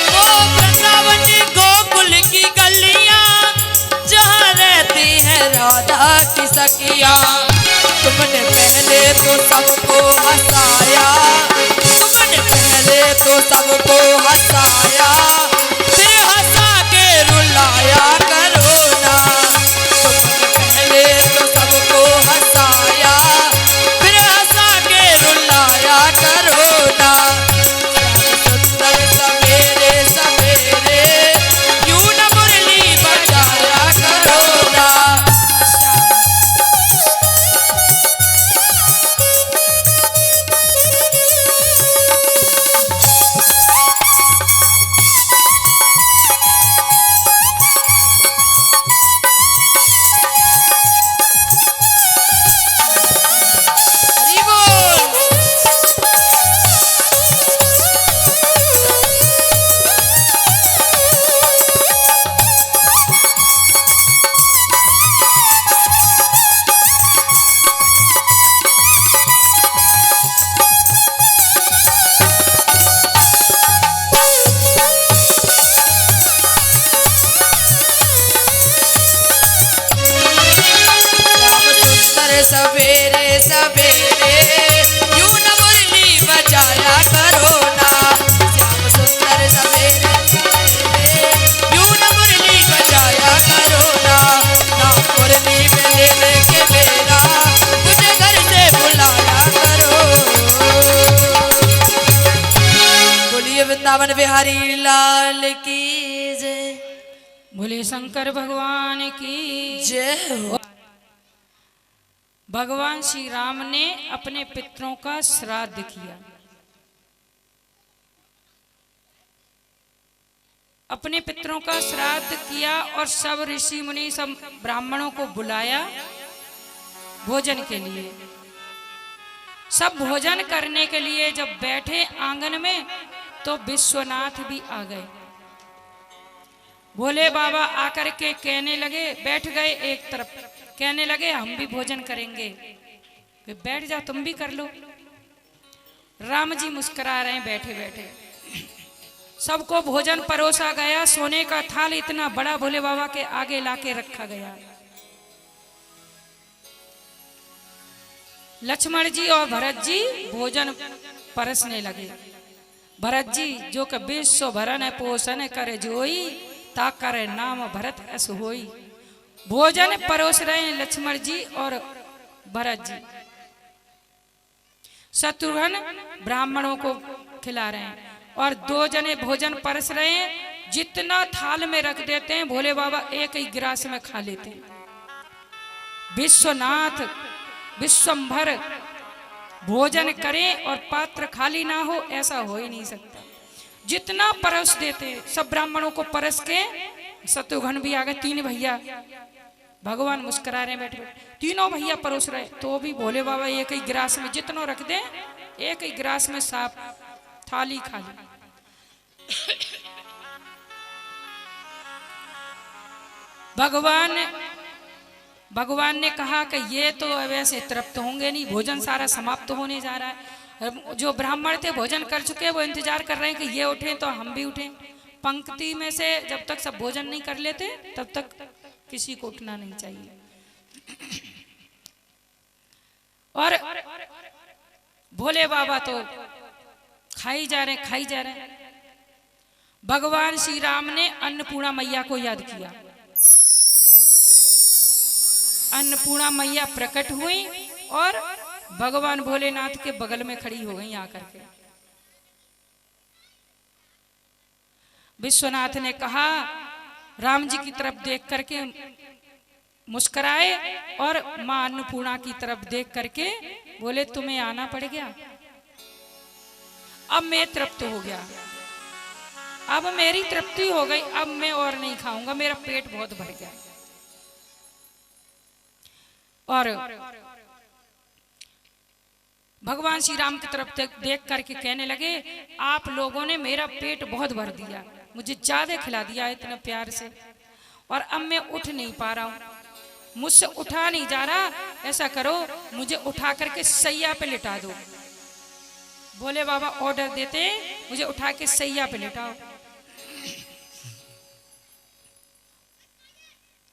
वो वृंदावन गोकुल की गलियां जहाँ रहती है राधा की सखिया। तुमने पहले तो सबको हंसाया, तुमने पहले तो सबको हंसाया, फिर हंसा के रुलाया करो ना। तुमने पहले तो सबको हंसाया, फिर हंसा के रुलाया करो ना। सवेरे सवेरे क्यों न मुरली बजाया करो ना। हरि बोल। सवेरे सवेरे क्यों न मुरली बजाया करो ना। श्याम सुंदर सवेरे सवेरे क्यों न मुरली बजाया करो ना। ना मुरली में ले लेके मेरा मुझे घर से बुलाया करो। बोलिए वृंदावन बिहारी लाल की जय। बोले शंकर भगवान की जय हो। भगवान श्री राम ने अपने पितरों का श्राद्ध किया, अपने पितरों का श्राद्ध किया और सब ऋषि मुनि सब ब्राह्मणों को बुलाया भोजन के लिए। सब भोजन करने के लिए जब बैठे आंगन में तो विश्वनाथ भी आ गए। भोले बाबा आकर के कहने लगे, बैठ गए एक तरफ, कहने लगे हम भी भोजन करेंगे। बैठ जा तुम भी कर लो। राम जी मुस्कुरा रहे हैं बैठे बैठे। सबको भोजन परोसा गया। सोने का थाल इतना बड़ा भोले बाबा के आगे लाके रखा गया। लक्ष्मण जी और भरत जी भोजन परसने लगे। भरत जी जो कि विश्व भरन पोषण करे जोई, ता करे नाम भरत अस होई। भोजन परोस रहे हैं लक्ष्मण जी और भरत जी। शत्रुघ्न ब्राह्मणों को खिला रहे हैं और दो जने भोजन परस रहे हैं। जितना थाल में रख देते हैं भोले बाबा एक ही गिलास में खा लेते हैं। विश्वनाथ विश्वंभर भोजन करें और पात्र खाली ना हो, ऐसा हो ही नहीं सकता। जितना परस देते हैं सब ब्राह्मणों को परस के। शत्रुघ्न भी आ गए, तीन भैया भगवान मुस्कुरा रहे बैठे बैठे। तीनों भैया परोस रहे तो भी भोले बाबा एक ही गिलास में जितना रख दे, एक ही गिलास में साफ थाली खाली। भगवान ने कहा कि ये तो वैसे तृप्त होंगे नहीं, भोजन सारा समाप्त होने जा रहा है। जो ब्राह्मण थे भोजन कर चुके, वो इंतजार कर रहे हैं कि ये उठें तो हम भी उठें। पंक्ति में से जब तक सब भोजन नहीं कर लेते तब तक किसी को उठना नहीं चाहिए। और भोले बाबा तो खाई जा रहे। भगवान श्री राम ने अन्नपूर्णा मैया को याद किया। अन्नपूर्णा मैया प्रकट हुई और भगवान भोलेनाथ के बगल में खड़ी हो गई आकर के। विश्वनाथ ने कहा, राम जी की तरफ देख करके मुस्कुराए और मां अन्नपूर्णा की तरफ देख करके बोले, तुम्हें आना पड़ गया, अब मैं तृप्त हो गया, अब मेरी तृप्ति हो गई, अब मैं और नहीं खाऊंगा, मेरा पेट बहुत भर गया। और भगवान श्री राम की तरफ देख करके कहने लगे, आप लोगों ने मेरा पेट बहुत भर दिया, मुझे ज्यादा खिला दिया इतना प्यार से, और अब मैं उठ नहीं पा रहा हूं, मुझसे उठा नहीं जा रहा। ऐसा करो, मुझे उठा करके सैया पे लिटा दो। भोले बाबा ऑर्डर देते, मुझे उठा के सैया पे लिटाओ।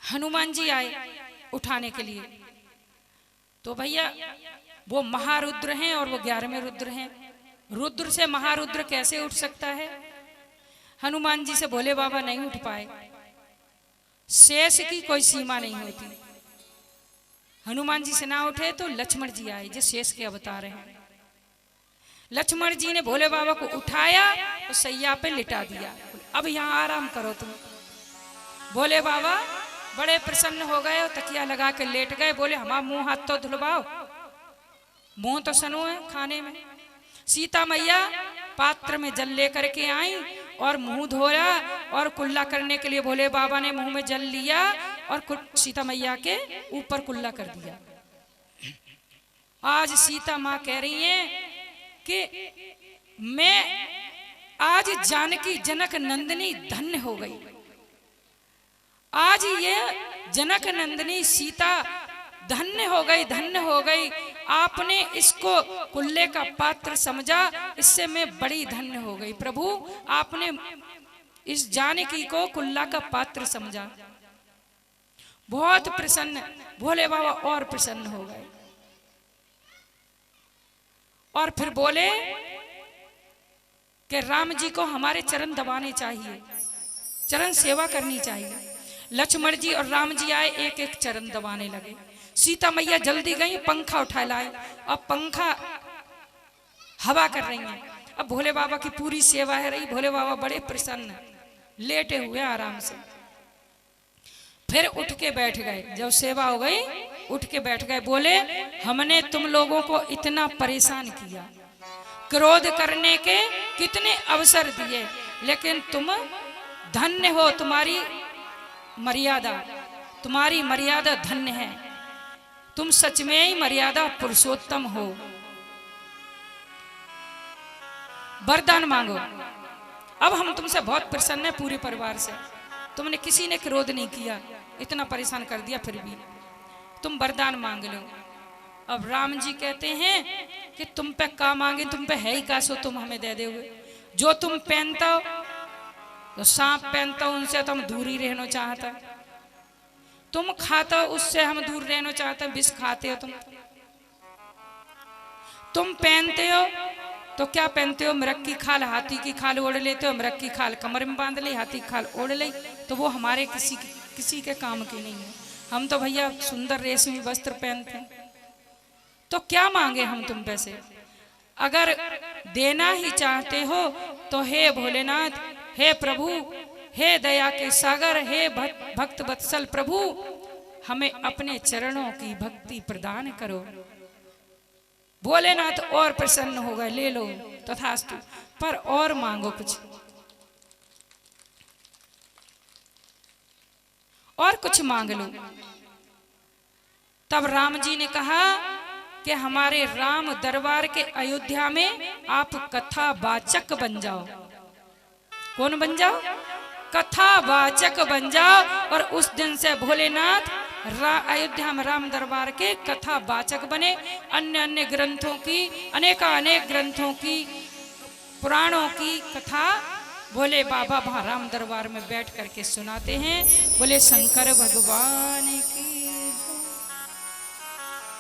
हनुमान जी आए उठाने के लिए, तो भैया वो महारुद्र हैं और वो 11वें रुद्र हैं। रुद्र से महारुद्र कैसे उठ सकता है? हनुमान जी से भोले बाबा नहीं उठ पाए। शेष की कोई सीमा नहीं होती। हनुमान जी से ना उठे तो लक्ष्मण जी आए, जो शेष के अवतार हैं। लक्ष्मण जी ने भोले बाबा को उठाया और सैया पे लिटा दिया। अब यहाँ आराम करो तुम। भोले बाबा बड़े प्रसन्न हो गए और तकिया लगा के लेट गए। बोले, हमारा मुंह हाथ तो धुलवाओ, मुंह तो सनो है खाने में। सीता मैया पात्र में जल लेकर के आई और मुंह धोया, और कुल्ला करने के लिए भोले बाबा ने मुंह में जल लिया और सीता मैया के ऊपर कुल्ला कर दिया। आज सीता माँ कह रही है कि मैं आज जानकी जनक नंदिनी धन्य हो गई। आज ये जनक नंदिनी सीता धन्य हो गई, धन्य हो गई। आपने इसको कुल्ले का पात्र समझा, इससे मैं बड़ी धन्य हो गई। प्रभु, आपने इस जानकी को कुल्ला का पात्र समझा। बहुत प्रसन्न भोले बाबा और प्रसन्न हो गए। और फिर बोले कि राम जी को हमारे चरण दबाने चाहिए, चरण सेवा करनी चाहिए। लक्ष्मण जी और राम जी आए, एक एक चरण दबाने लगे। सीता मैया जल्दी गई, पंखा उठा लाए, अब पंखा हवा कर रही हैं। अब भोले बाबा की पूरी सेवा है रही। भोले बाबा बड़े प्रसन्न, लेटे हुए आराम से। फिर उठ के बैठ गए। जब सेवा हो गई, उठ के बैठ गए। बोले, हमने तुम लोगों को इतना परेशान किया, क्रोध करने के कितने अवसर दिए, लेकिन तुम धन्य हो। तुम्हारी मर्यादा धन्य है। तुम सच में ही मर्यादा पुरुषोत्तम हो। वरदान मांगो। अब हम तुमसे बहुत प्रसन्न हैं, पूरे परिवार से। तुमने किसी ने क्रोध नहीं किया, इतना परेशान कर दिया, फिर भी तुम वरदान मांग लो। अब राम जी कहते हैं कि तुम पे का मांगे, तुम पे है ही का, सो तुम हमें दे दोगे। जो तुम पहनता हो, तो सांप पहनता हो, उनसे तो हम दूर ही रहना चाहता। तुम खाता हो, उससे हम दूर रहना चाहते। विष खाते हो तुम पहनते हो तो क्या पहनते हो? मृग की खाल, हाथी की खाल ओढ़ लेते हो। मृग की खाल कमर में बांध ली, हाथी की खाल ओढ़ ली, तो वो हमारे किसी के काम की नहीं है। हम तो भैया सुंदर रेशमी वस्त्र पहनते हैं। तो क्या मांगे हम तुम पे से? अगर देना ही चाहते हो तो हे भोलेनाथ, हे प्रभु, हे दया के सागर, हे भक्त वत्सल प्रभु, हमें अपने चरणों की भक्ति प्रदान करो। भोलेनाथ और प्रसन्न हो गए। ले लो, तथास्तु, पर और मांगो कुछ, और कुछ मांग लो। तब राम जी ने कहा कि हमारे राम दरबार के अयोध्या में आप कथावाचक बन जाओ। कौन बन जाओ? कथावाचक बन जाओ। और उस दिन से भोलेनाथ अयोध्या में राम दरबार के कथा वाचक बने। अन्य अन्य ग्रंथों की, अनेक ग्रंथों की, पुराणों की कथा भोले बाबा वहां राम दरबार में बैठ करके सुनाते हैं। बोले शंकर भगवान की,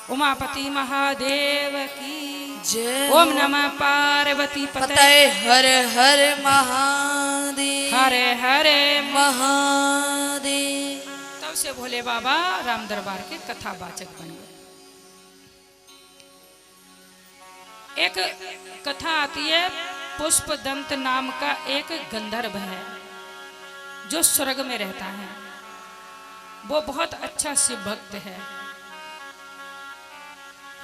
उमापति महादेव की जय। ओम नमः पार्वती पतये पतये हर हर महादेव, हरे हरे। महादेव। तब से भोले बाबा राम दरबार के कथावाचक बन गए। एक कथा आती है, पुष्पदंत नाम का एक गंधर्व है जो स्वर्ग में रहता है। वो बहुत अच्छा शिव भक्त है,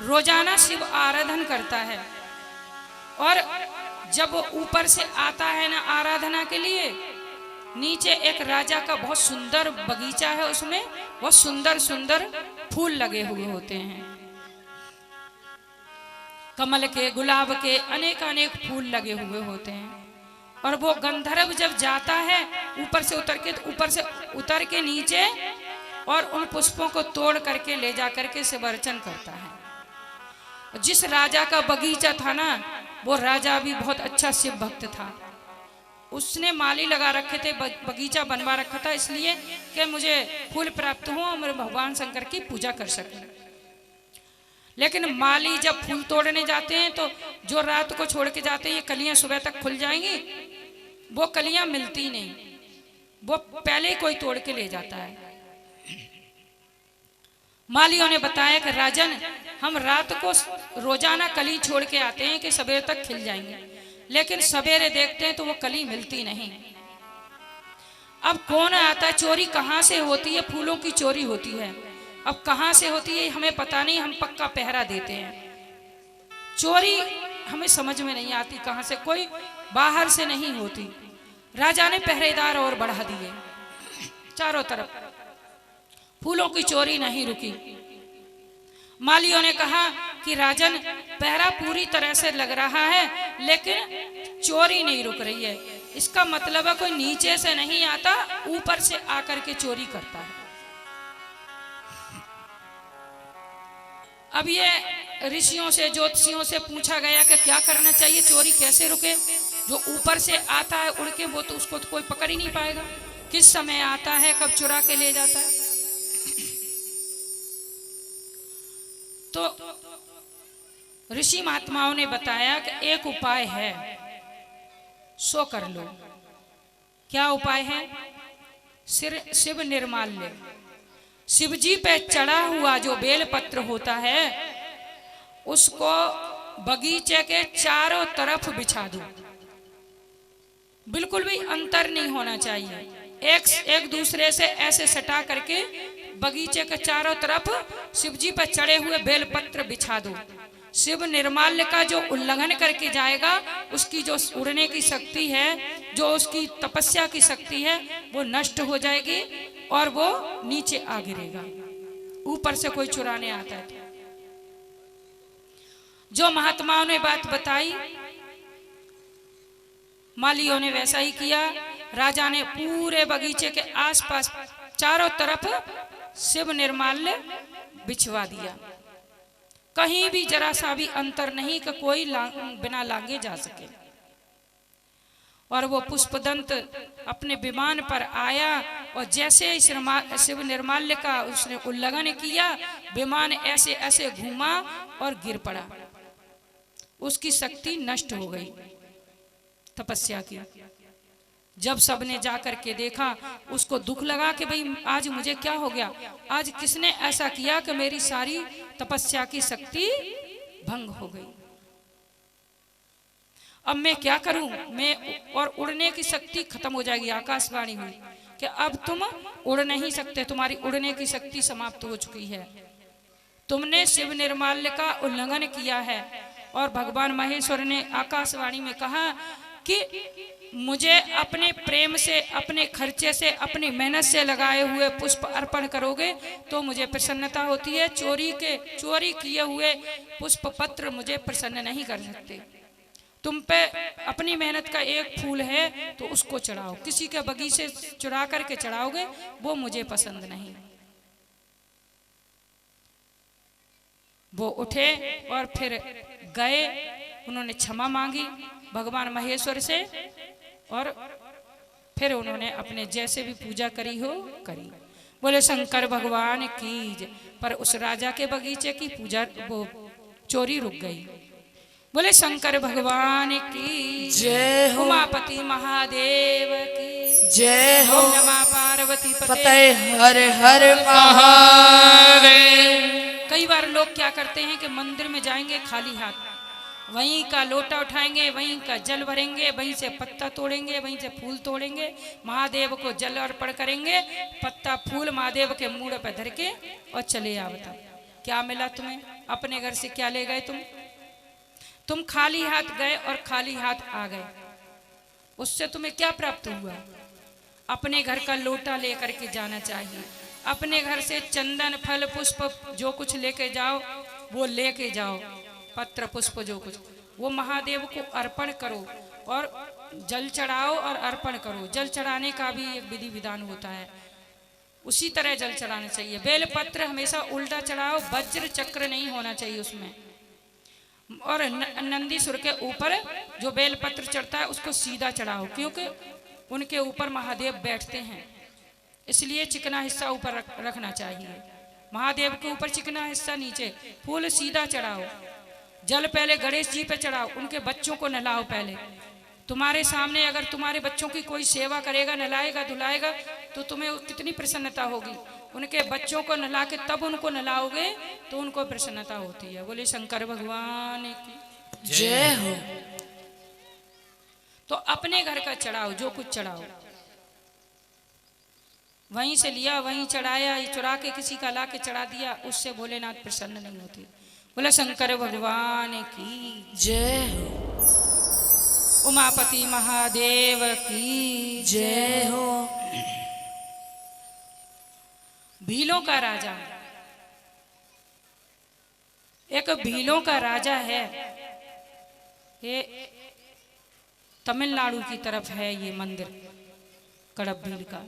रोजाना शिव आराधन करता है। और जब वो ऊपर से आता है ना आराधना के लिए, नीचे एक राजा का बहुत सुंदर बगीचा है, उसमें बहुत सुंदर सुंदर फूल लगे हुए होते हैं, कमल के, गुलाब के, अनेक फूल लगे हुए होते हैं। और वो गंधर्व जब जाता है ऊपर से उतर के नीचे, और उन पुष्पों को तोड़ करके ले जा करके शिव अर्चन करता है। जिस राजा का बगीचा था ना, वो राजा भी बहुत अच्छा शिव भक्त था। उसने माली लगा रखे थे, बगीचा बनवा रखा था, इसलिए कि मुझे फूल प्राप्त हो और मैं भगवान शंकर की पूजा कर सकूं। लेकिन माली जब फूल तोड़ने जाते हैं तो जो रात को छोड़ के जाते हैं, ये कलियां सुबह तक खुल जाएंगी, वो कलियां मिलती नहीं, वो पहले ही कोई तोड़ के ले जाता है। मालियों ने बताया कि राजन, हम रात को रोजाना कली छोड़ के आते हैं कि सवेरे तक खिल जाएंगे, लेकिन सवेरे देखते हैं तो वो कली मिलती नहीं। अब कौन आता है, चोरी कहाँ से होती है? फूलों की चोरी होती है। अब कहाँ से होती है हमें पता नहीं, हम पक्का पहरा देते हैं। चोरी हमें समझ में नहीं आती कहाँ से, कोई बाहर से नहीं होती। राजा ने पहरेदार और बढ़ा दिए चारों तरफ, फूलों की चोरी नहीं रुकी। मालियों ने कहा कि राजन, पहरा पूरी तरह से लग रहा है लेकिन चोरी नहीं रुक रही है। इसका मतलब है कोई नीचे से नहीं आता, ऊपर से आकर के चोरी करता है। अब ये ऋषियों से, ज्योतिषियों से पूछा गया कि क्या करना चाहिए, चोरी कैसे रुके? जो ऊपर से आता है उड़ के, वो तो उसको तो कोई पकड़ ही नहीं पाएगा, किस समय आता है, कब चुरा के ले जाता है। तो ऋषि महात्माओं ने बताया कि एक उपाय है, सो कर लो। क्या उपाय है? शिव निर्माल्य, शिव जी पे चढ़ा हुआ जो बेलपत्र होता है, उसको बगीचे के चारों तरफ बिछा दो। बिल्कुल भी अंतर नहीं होना चाहिए, एक दूसरे से ऐसे सटा करके बगीचे के चारों तरफ शिव जी पर चढ़े हुए बेलपत्र बिछा दो। शिव निर्माल्य का जो उल्लंघन करके जाएगा, उसकी जो उड़ने की शक्ति है, जो उसकी तपस्या की शक्ति है, वो नष्ट हो जाएगी और वो नीचे आ गिरेगा, ऊपर से कोई चुराने आता है। जो महात्माओं ने बात बताई, मालियों ने वैसा ही किया। राजा ने पूरे बगीचे के आसपास चारों तरफ शिव निर्माल्य बिछवा दिया, कहीं भी जरा सा भी अंतर नहीं कि कोई बिना लांगे जा सके। और वो पुष्पदंत अपने विमान पर आया और जैसे शिव निर्माल्य का उसने उल्लंघन किया, विमान ऐसे ऐसे घूमा और गिर पड़ा। उसकी शक्ति नष्ट हो गई तपस्या की। जब सबने जाकर के देखा, उसको दुख लगा कि भाई आज मुझे क्या हो गया, आज किसने ऐसा किया कि मेरी सारी तपस्या की शक्ति भंग हो गई। अब मैं क्या करूं, मैं और उड़ने की शक्ति खत्म हो जाएगी। आकाशवाणी हुई कि अब तुम उड़ नहीं सकते, तुम्हारी उड़ने की शक्ति समाप्त हो चुकी है, तुमने शिव निर्माल्य का उल्लंघन किया है। और भगवान महेश्वर ने आकाशवाणी में कहा कि मुझे अपने प्रेम से, अपने खर्चे से, अपनी मेहनत से लगाए हुए पुष्प अर्पण करोगे तो मुझे प्रसन्नता होती है। चोरी किए हुए पुष्प पत्र मुझे प्रसन्न नहीं कर सकते। तुम पे अपनी मेहनत का एक फूल है तो उसको चढ़ाओ, किसी के बगीचे चुरा करके चढ़ाओगे वो मुझे पसंद नहीं। वो उठे और फिर गए, उन्होंने क्षमा मांगी भगवान महेश्वर से और फिर उन्होंने अपने जैसे भी पूजा करी हो करी। बोले शंकर भगवान की जय। पर उस राजा के बगीचे की पूजा वो चोरी रुक गई। बोले शंकर भगवान की जय हो। उमापति महादेव की जय हो। ओम नमः पार्वती पते हर हर महादेव। कई बार लोग क्या करते हैं कि मंदिर में जाएंगे खाली हाथ, वहीं का लोटा उठाएंगे, वहीं का जल भरेंगे, वहीं से पत्ता तोड़ेंगे, वहीं से फूल तोड़ेंगे, महादेव को जल अर्पण करेंगे, पत्ता फूल महादेव के मूड पर धर के और चले आओ। बताओ क्या मिला तुम्हें? अपने घर से क्या ले गए तुम खाली हाथ गए और खाली हाथ आ गए, उससे तुम्हें क्या प्राप्त हुआ? अपने घर का लोटा लेकर के जाना चाहिए। अपने घर से चंदन फल पुष्प जो कुछ लेके जाओ वो लेके जाओ, पत्र पुष्प जो कुछ, वो महादेव को अर्पण करो और जल चढ़ाओ और अर्पण करो। जल चढ़ाने का भी एक विधि विधान होता है, उसी तरह जल चढ़ाना चाहिए। बेल पत्र हमेशा उल्टा चढ़ाओ, वज्र चक्र नहीं होना चाहिए उसमें। और नंदीसुर के ऊपर जो बेल पत्र चढ़ता है उसको सीधा चढ़ाओ, क्योंकि उनके ऊपर महादेव बैठते हैं, इसलिए चिकना हिस्सा ऊपर रखना चाहिए। महादेव के ऊपर चिकना हिस्सा नीचे। फूल सीधा चढ़ाओ, जल पहले गणेश जी पे चढ़ाओ, उनके बच्चों को नहलाओ पहले। तुम्हारे सामने अगर तुम्हारे बच्चों की कोई सेवा करेगा, नहलाएगा धुलाएगा, तो तुम्हें कितनी प्रसन्नता होगी। उनके बच्चों को नहला के तब उनको नहलाओगे तो उनको प्रसन्नता होती है। बोले शंकर भगवान की जय हो। तो अपने घर का चढ़ाओ, जो कुछ चढ़ाओ, वहीं से लिया वहीं चढ़ाया, चुरा के किसी का ला के चढ़ा दिया, उससे भोलेनाथ प्रसन्न नहीं होती। बोले शंकर भगवान की जय हो। उमापति महादेव की जय हो। भीलों का राजा, एक भीलों का राजा है, ये तमिलनाडु की तरफ है ये मंदिर, कड़प भील का।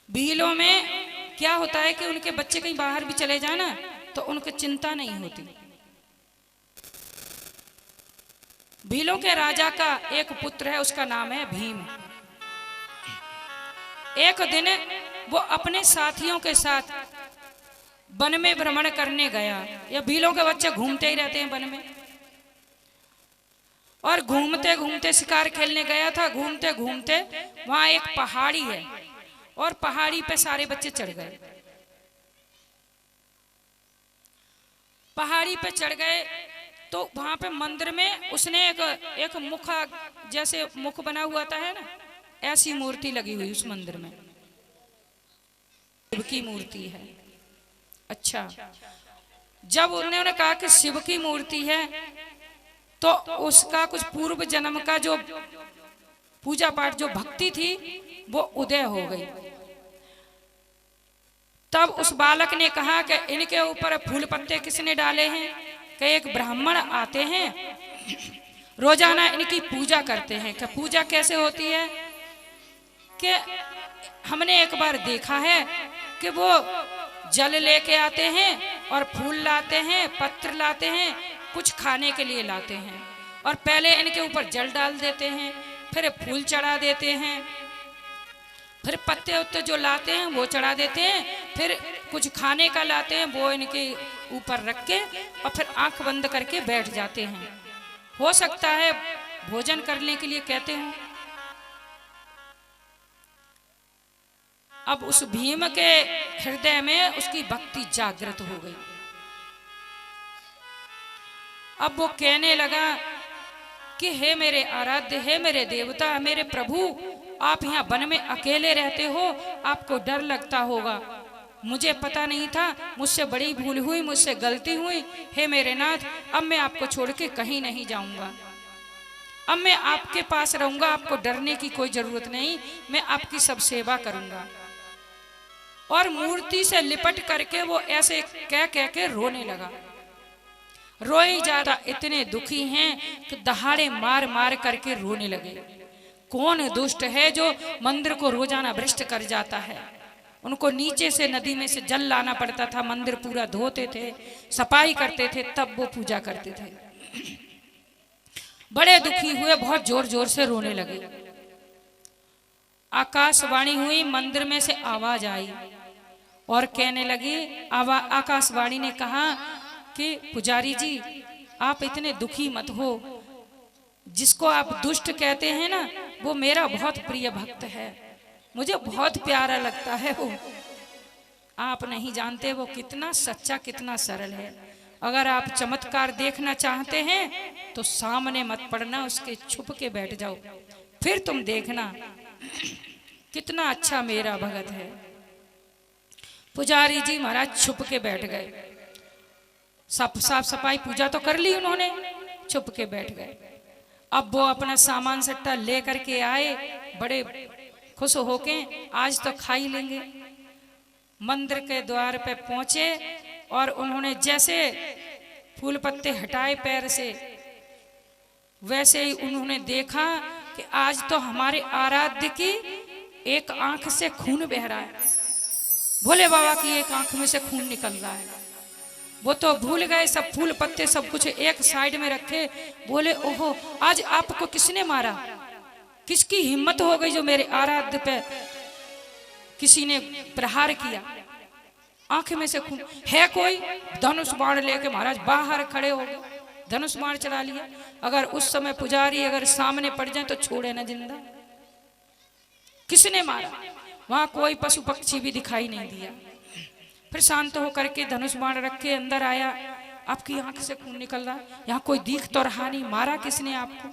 भीलों में क्या होता है कि उनके बच्चे कहीं बाहर भी चले जाए ना तो उनको चिंता नहीं होती। भीलों के राजा का एक पुत्र है, उसका नाम है भीम। एक दिन वो अपने साथियों के साथ वन में भ्रमण करने गया। या भीलों के बच्चे घूमते ही रहते हैं वन में, और घूमते घूमते शिकार खेलने गया था। घूमते घूमते वहां एक पहाड़ी है और पहाड़ी पे सारे बच्चे चढ़ गए। पहाड़ी पे चढ़ गए तो वहां पे मंदिर में उसने एक मुख जैसे मुख बना हुआ था है ना, ऐसी मूर्ति लगी हुई उस मंदिर में, शिव की मूर्ति है। अच्छा, जब उन्होंने कहा कि शिव की मूर्ति है तो उसका कुछ पूर्व जन्म का जो पूजा पाठ जो भक्ति थी वो उदय हो गई। तब उस बालक ने कहा कि इनके ऊपर फूल पत्ते किसने डाले हैं? कि एक ब्राह्मण आते हैं, रोजाना इनकी पूजा करते हैं। कि पूजा कैसे होती है? कि हमने एक बार देखा है कि वो जल लेके आते हैं और फूल लाते हैं, पत्र लाते हैं, कुछ खाने के लिए लाते हैं, और पहले इनके ऊपर जल डाल देते हैं, फिर फूल चढ़ा देते हैं, फिर पत्ते उत्ते जो लाते हैं वो चढ़ा देते हैं, फिर कुछ खाने का लाते हैं वो इनके ऊपर रख के और फिर आंख बंद करके बैठ जाते हैं। हो सकता है भोजन करने के लिए कहते हैं। अब उस भीम के हृदय में उसकी भक्ति जागृत हो गई। अब वो कहने लगा कि हे मेरे आराध्य, हे मेरे देवता, मेरे प्रभु, आप यहाँ वन में अकेले रहते हो, आपको डर लगता होगा। मुझे पता नहीं था, मुझसे बड़ी भूल हुई, मुझसे गलती हुई। हे मेरे नाथ, अब मैं आपको छोड़ के कहीं नहीं जाऊंगा, अब मैं आपके पास रहूंगा, आपको डरने की कोई जरूरत नहीं, मैं आपकी सब सेवा करूंगा। और मूर्ति से लिपट करके वो ऐसे कह के रोने लगा। रोई ज्यादा, इतने दुखी हैं कि दहाड़े मार मार करके रोने लगे। कौन दुष्ट है जो मंदिर को रोजाना भ्रष्ट कर जाता है? उनको नीचे से नदी में से जल लाना पड़ता था, मंदिर पूरा धोते थे, सफाई करते थे, तब वो पूजा करते थे। बड़े दुखी हुए, बहुत जोर जोर से रोने लगे। आकाशवाणी हुई, मंदिर में से आवाज आई और कहने लगी, आकाशवाणी ने कहा कि पुजारी जी आप इतने दुखी मत हो, जिसको आप दुष्ट कहते हैं ना, वो मेरा बहुत प्रिय भक्त है, मुझे बहुत प्यारा लगता है वो। आप नहीं जानते वो कितना सच्चा, कितना सरल है। अगर आप चमत्कार देखना चाहते हैं तो सामने मत पड़ना, उसके छुप के बैठ जाओ, फिर तुम देखना कितना अच्छा मेरा भगत है। पुजारी जी महाराज छुप के बैठ गए। साफ सफाई पूजा तो कर ली उन्होंने, छुप के बैठ गए। अब वो अपना सामान सट्टा ले करके आए, बड़े खुश होके आज तो खा ही लेंगे। मंदिर के द्वार पे पहुंचे और उन्होंने जैसे फूल पत्ते हटाए पैर से, वैसे ही उन्होंने देखा कि आज तो हमारे आराध्य की एक आंख से खून बह रहा है। भोले बाबा की एक आंख में से खून निकल रहा है। वो तो भूल गए, सब फूल पत्ते सब कुछ एक साइड में रखे, बोले ओहो आज आपको किसने मारा, किसकी हिम्मत हो गई जो मेरे आराध्य पे किसी ने प्रहार किया। आंख में से खून है, कोई धनुष बाण लेके महाराज बाहर खड़े हो गए, धनुष बाण चला लिया। अगर उस समय पुजारी अगर सामने पड़ जाए तो छोड़े ना जिंदा। किसने मारा? वहां कोई पशु पक्षी भी दिखाई नहीं दिया। फिर शांत होकर के धनुष बाण रख के अंदर आया, आपकी आंख से खून निकल रहा, यहाँ कोई दिख तो रहा नहीं, मारा किसने आपको?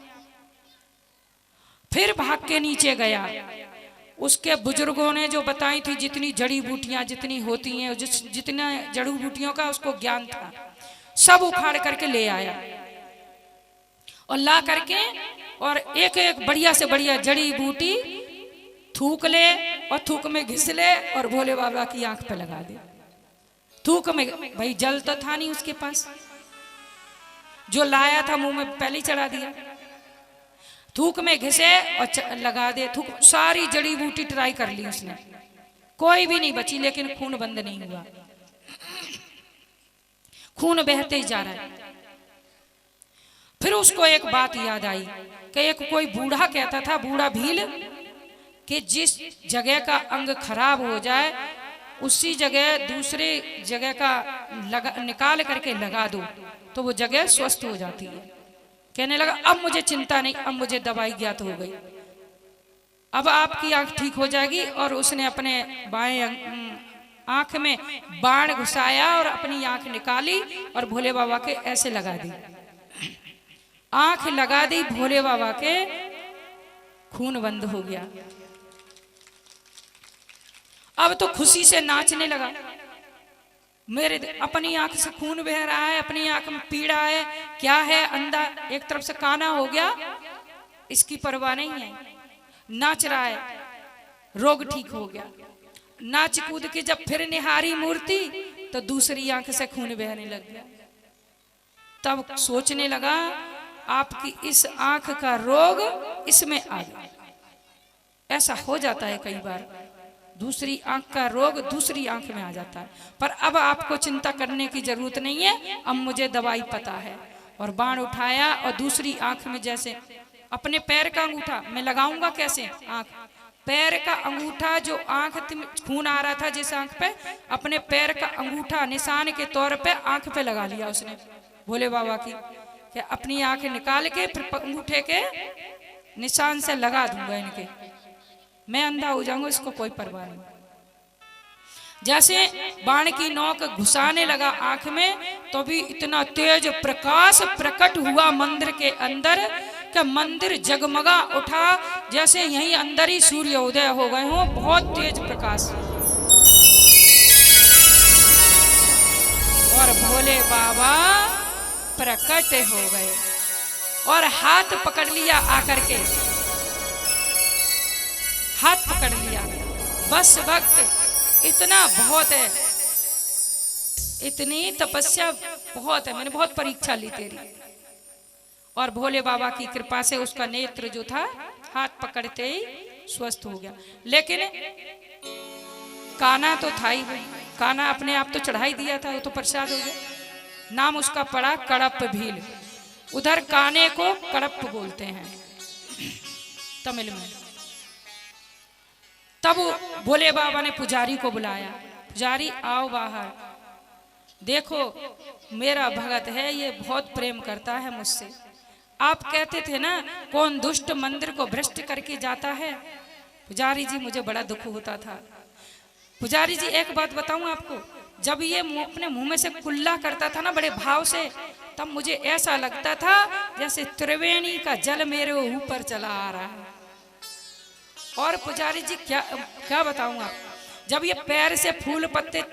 फिर भाग के नीचे गया। उसके बुजुर्गों ने जो बताई थी जितनी जड़ी बूटियां जितनी होती हैं, जितना जड़ी बूटियों का उसको ज्ञान था, सब उखाड़ करके ले आया और ला करके और एक एक बढ़िया से बढ़िया जड़ी बूटी थूक ले और थूक में घिस ले और भोले बाबा की आंख पे लगा दे। थूक में, भाई जल तो था नहीं उसके पास, जो लाया था मुंह में पहले ही चढ़ा दिया। थूक में घिसे और लगा दे। थूक, सारी जड़ी बूटी ट्राई कर ली उसने, कोई भी नहीं बची, लेकिन खून बंद नहीं हुआ, खून बहते ही जा रहा है। फिर उसको एक बात याद आई कि एक कोई बूढ़ा कहता था, बूढ़ा भील, कि जिस जगह का अंग खराब हो जाए उसी जगह दूसरे जगह का निकाल करके लगा दो तो वो जगह स्वस्थ हो जाती है। कहने लगा अब मुझे चिंता नहीं, अब मुझे दवाई ज्ञात हो गई, अब आपकी आंख ठीक हो जाएगी। और उसने अपने बाएं आंख में बाण घुसाया और अपनी आंख निकाली और भोले बाबा के ऐसे लगा दी। आंख लगा दी भोले बाबा के, खून बंद हो गया। अब तो खुशी से नाचने लगा, मेरे अपनी आंख से खून बह रहा है, अपनी आंख में पीड़ा है, क्या है अंधा, एक तरफ से काना हो गया, इसकी परवाह नहीं है, नाच रहा है, रोग ठीक हो गया। नाच कूद के जब फिर निहारी मूर्ति तो दूसरी आंख से खून बहने लग गया। तब सोचने लगा आपकी इस आंख का रोग इसमें आ गया। ऐसा हो जाता है कई बार, दूसरी आंख का रोग दूसरी आंख में आ जाता है। पर अब आपको चिंता करने की जरूरत नहीं है, अब मुझे दवाई पता है। और बाण उठाया और दूसरी आंख में, जैसे अपने पैर का अंगूठा मैं लगाऊंगा कैसे, आंख पैर का अंगूठा, जो आंख खून आ रहा था जिस आंख पे, अपने पैर का अंगूठा निशान के तौर पे आंख पे लगा लिया उसने भोले बाबा की, कि अपनी आंख निकाल के फिर अंगूठे के निशान से लगा दूंगा इनके, मैं अंधा हो जाऊंगा, इसको कोई परवाह नहीं। जैसे बाण की नोक घुसाने लगा आंख में, तो भी इतना तेज प्रकाश प्रकट हुआ मंदिर के अंदर कि मंदिर जगमगा उठा, जैसे यहीं अंदर ही सूर्य उदय हो गए हों, बहुत तेज प्रकाश। और भोले बाबा प्रकट हो गए और हाथ पकड़ लिया, आकर के हाथ पकड़ लिया, बस भक्त इतना बहुत है, इतनी तपस्या बहुत है, मैंने बहुत परीक्षा ली तेरी। और भोले बाबा की कृपा से उसका नेत्र जो था हाथ पकड़ते ही स्वस्थ हो गया। लेकिन काना तो था ही भाई, काना अपने आप तो चढ़ाई दिया था, वो तो प्रसाद हो गया। नाम उसका पड़ा कड़प भील। उधर काने को कड़प बोलते हैं तमिल में। तब भोले बाबा ने पुजारी को बुलाया, पुजारी आओ बाहर, देखो मेरा भगत है, ये बहुत प्रेम करता है मुझसे। आप कहते थे ना कौन दुष्ट मंदिर को भ्रष्ट करके जाता है। पुजारी जी मुझे बड़ा दुख होता था। पुजारी जी एक बात बताऊं आपको, जब ये अपने मुंह में से कुल्ला करता था ना बड़े भाव से, तब मुझे ऐसा लगता था जैसे त्रिवेणी का जल मेरे ऊपर चला आ रहा है। और पुजारी जी क्या बताऊं आप, जब ये पैर से फूल पत्ते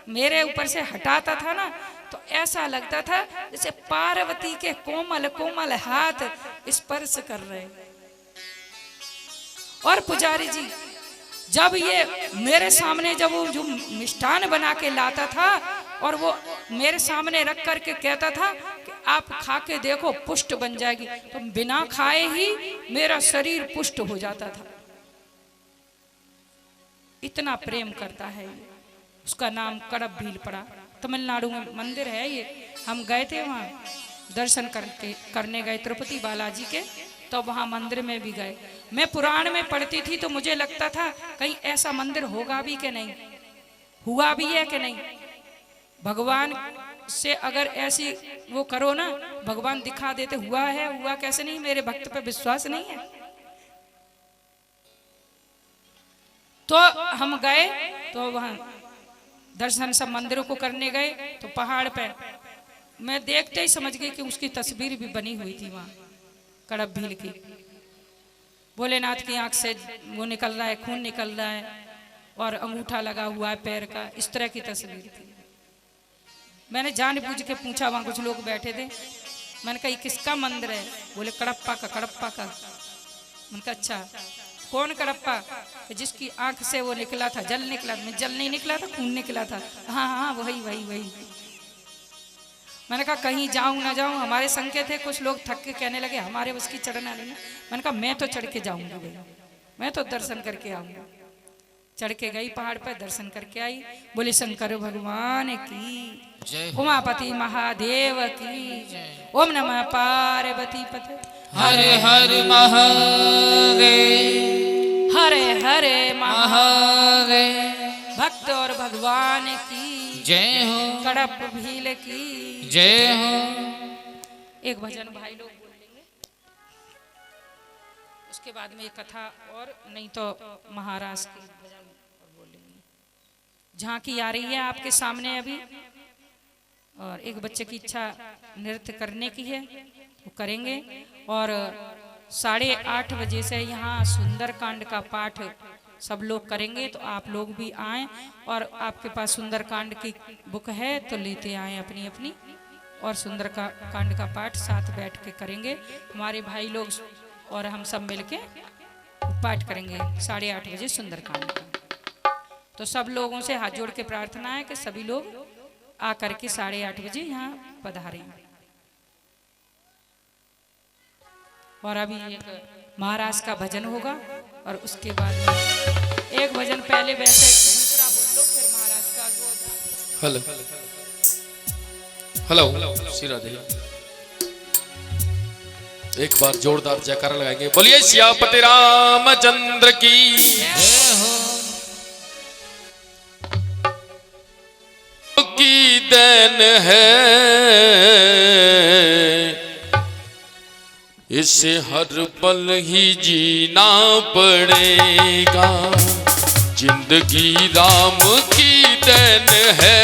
मेरे ऊपर से हटाता था ना, तो ऐसा लगता था जैसे पार्वती के कोमल कोमल हाथ स्पर्श कर रहे। और पुजारी जी जब ये मेरे सामने जब वो जो मिष्ठान बना के लाता था और वो मेरे सामने रख करके कहता था कि आप खा के देखो पुष्ट बन जाएगी, तो बिना खाए ही मेरा शरीर पुष्ट हो जाता था। इतना प्रेम करता है ये। उसका नाम कड़प भील पड़ा। तमिलनाडु में मंदिर है ये, हम गए थे वहाँ दर्शन करने गए तिरुपति बालाजी के, तो वहाँ मंदिर में भी गए। मैं पुराण में पढ़ती थी तो मुझे लगता था कहीं ऐसा मंदिर होगा भी कि नहीं, हुआ भी है कि नहीं। भगवान से अगर ऐसी वो करो ना, भगवान दिखा देते, हुआ है, हुआ कैसे नहीं। मेरे भक्त पे विश्वास नहीं है। तो हम गए, तो वहाँ दर्शन सब मंदिरों को करने गए, तो पहाड़ पे मैं देखते ही समझ गई कि उसकी तस्वीर भी बनी हुई थी वहाँ कड़प भील की। भोलेनाथ की आंख से वो निकल रहा है, खून निकल रहा है, और अंगूठा लगा हुआ है पैर का, इस तरह की तस्वीर थी। मैंने जानबूझ के पूछा, वहाँ कुछ लोग बैठे थे, मैंने कहा ये किसका मंदिर है? बोले कड़प्पा का, कड़प्पा का। मैंने कहा अच्छा, कौन कड़प्पा? जिसकी आंख से वो निकला था, जल निकला। मैं जल नहीं निकला था, खून निकला था। हाँ हाँ वही वही वही। मैंने कहा कहीं जाऊं ना जाऊं, हमारे संग के थे कुछ लोग, थक के कहने लगे हमारे बस की चढ़ना नहीं। मैंने कहा मैं तो चढ़ के जाऊंगी भाई, मैं तो दर्शन करके आऊंगा। चढ़ के गई पहाड़ पर, दर्शन करके आई। बोले शंकर भगवान की, उमापति महादेव की, ओम नमः पार्वती पते, हरे हर महादेव, हरे हरे महादेव। भक्त और भगवान की जय हो, कड़प भील की जय हो। एक भजन भाई लोग बोल लेंगे, उसके बाद में एक कथा, और नहीं तो महाराष्ट्र की भजन और बोल लेंगे। झांकी आ रही है आपके सामने अभी, और एक बच्चे की इच्छा नृत्य करने की है, वो करेंगे। और 8:30 बजे से यहाँ सुंदरकांड का पाठ सब लोग करेंगे, तो आप लोग भी आएं। और आपके पास सुंदरकांड की बुक है तो लेते आएं अपनी अपनी, और सुंदरकांड का पाठ साथ बैठ के करेंगे हमारे भाई लोग, और हम सब मिलके पाठ करेंगे 8:30 बजे सुंदरकांड का। तो सब लोगों से हाथ जोड़ के प्रार्थना है कि सभी लोग आकर के 8:30 बजे यहाँ पधारें। और अभी एक महाराज का भजन होगा, और उसके बाद एक भजन पहले वैसे दूसरा बोल लो, फिर महाराज का हेलो हेलो श्री राधे। एक बार जोरदार जयकारा लगाएंगे, बोलिए सियापति रामचंद्र की जय हो। की देन है, इसे हर पल ही जीना पड़ेगा। जिंदगी राम की देन है,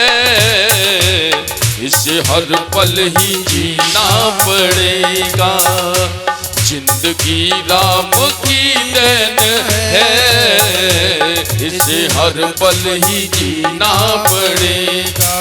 इसे हर पल ही जीना पड़ेगा। जिंदगी राम की देन है, इसे हर पल ही जीना पड़ेगा।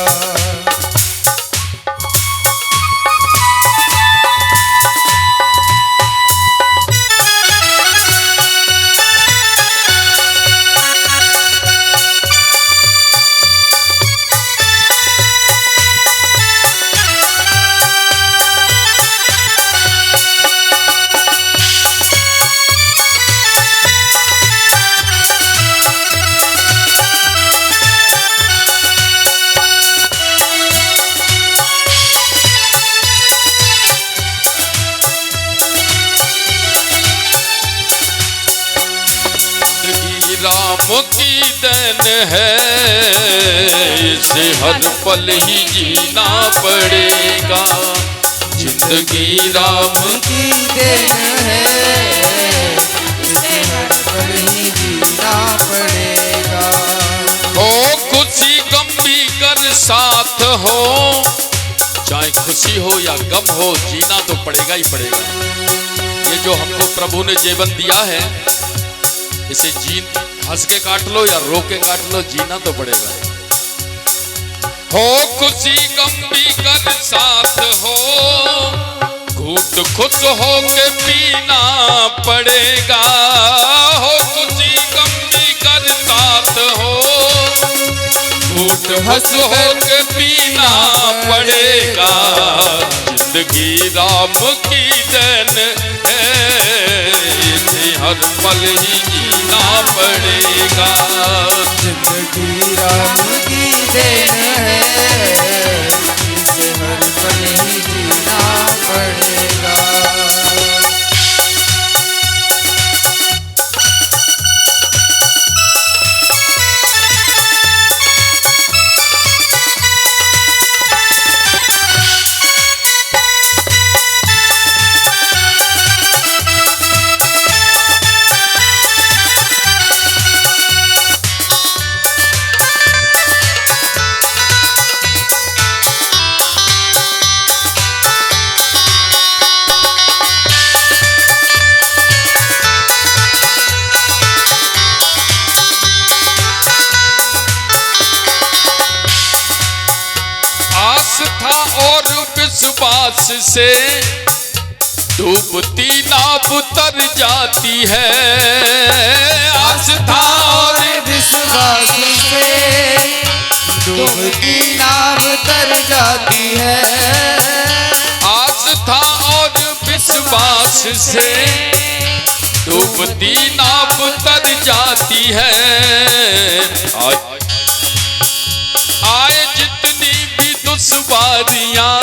राम की देन है, इसे हर पल ही जीना पड़ेगा। जिंदगी राम की देन है, इसे हर पल ही जीना पड़ेगा। हो खुशी गम भी कर साथ हो, चाहे खुशी हो या गम हो, जीना तो पड़ेगा ही पड़ेगा। ये जो हमको प्रभु ने जीवन दिया है, इसे हंस के काट लो या रो के काट लो, जीना तो पड़ेगा। हो खुशी गम भी कर साथ हो, घूट खुश हो के पीना पड़ेगा। हो खुशी गम भी कर साथ हो, घूट खुश हो के पीना पड़ेगा। जिंदगी राम की देन है, इसे हर पल ही जीना पड़ेगा। जिंदगी राम की देन है, इसे हर पल ही जीना पड़ेगा। विश्वास से डूबती नाव तर जाती है। आस्था और विश्वास से डूबती नाव तर जाती है। आस्था और विश्वास से डूबती नाव तर जाती है। आए जितनी भी दुश्वारियां,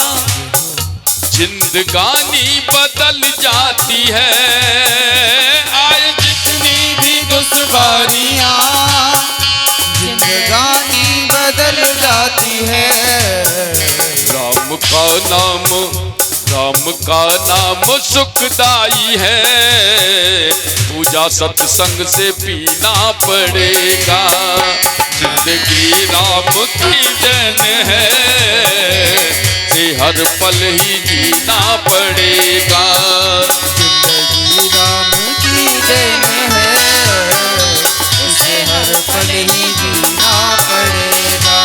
जिंदगानी बदल जाती है। आए जितनी भी दुश्वारियां, जिंदगानी बदल जाती है। राम का नाम सुखदाई है, पूजा सत्संग से पीना पड़ेगा। जिंदगी राम की देन है, से हर पल ही जीना पड़ेगा। जिंदगी राम की देन है, इसे हर पल ही जीना पड़ेगा।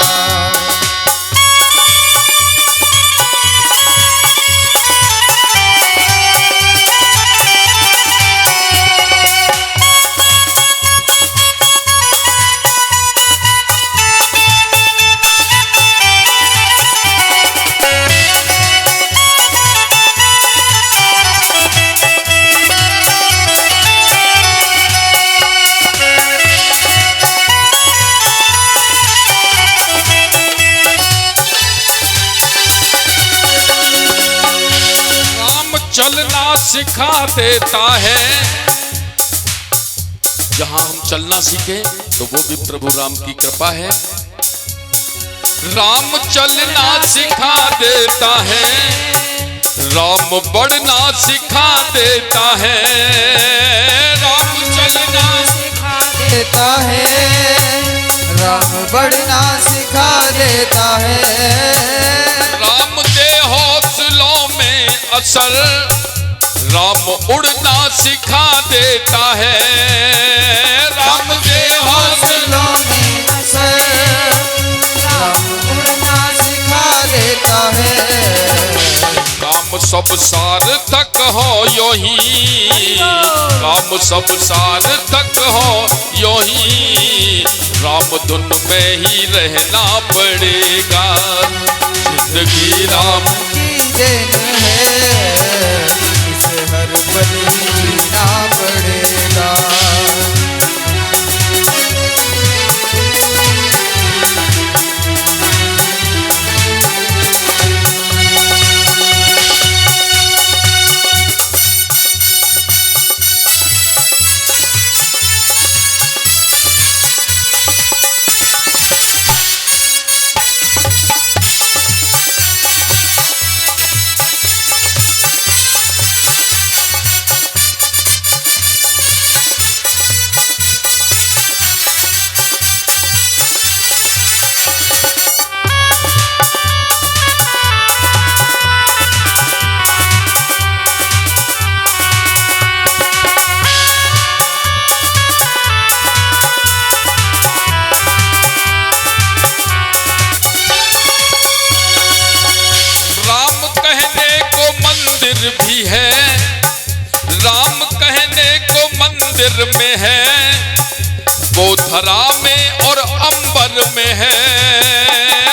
चलना सिखा देता है। जहां हम चलना सीखे तो वो भी प्रभु राम की कृपा है। राम चलना सिखा देता है, राम बढ़ना सिखा देता है। राम चलना सिखा देता है, राम बढ़ना सिखा देता है। राम दे हौसलों में असल, राम उड़ना सिखा देता है। राम दे हौसलों में असल, राम उड़ना सिखा देता है। काम सब सार्थक हो यो ही, काम सब सार्थक हो यो ही। राम धुन में ही रहना पड़ेगा। जिंदगी राम की देन है, इसे हर पल ही जीना पड़ेगा। वो धरा में और अंबर में है,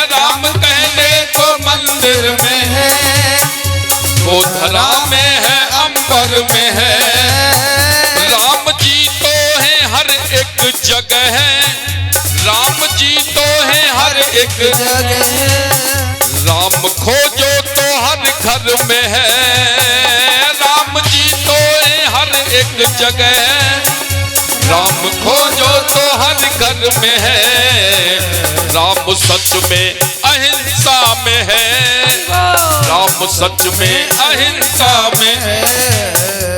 राम कहने को मंदिर में है, वो धरा में है अंबर में है। राम जी तो है हर एक जगह है, राम जी तो है हर एक जगह है, राम खोजो तो हर घर में है, राम जी तो है हर एक जगह, राम खोजो तो हर घर में है। राम सच में अहिंसा में है, राम सच में अहिंसा में है।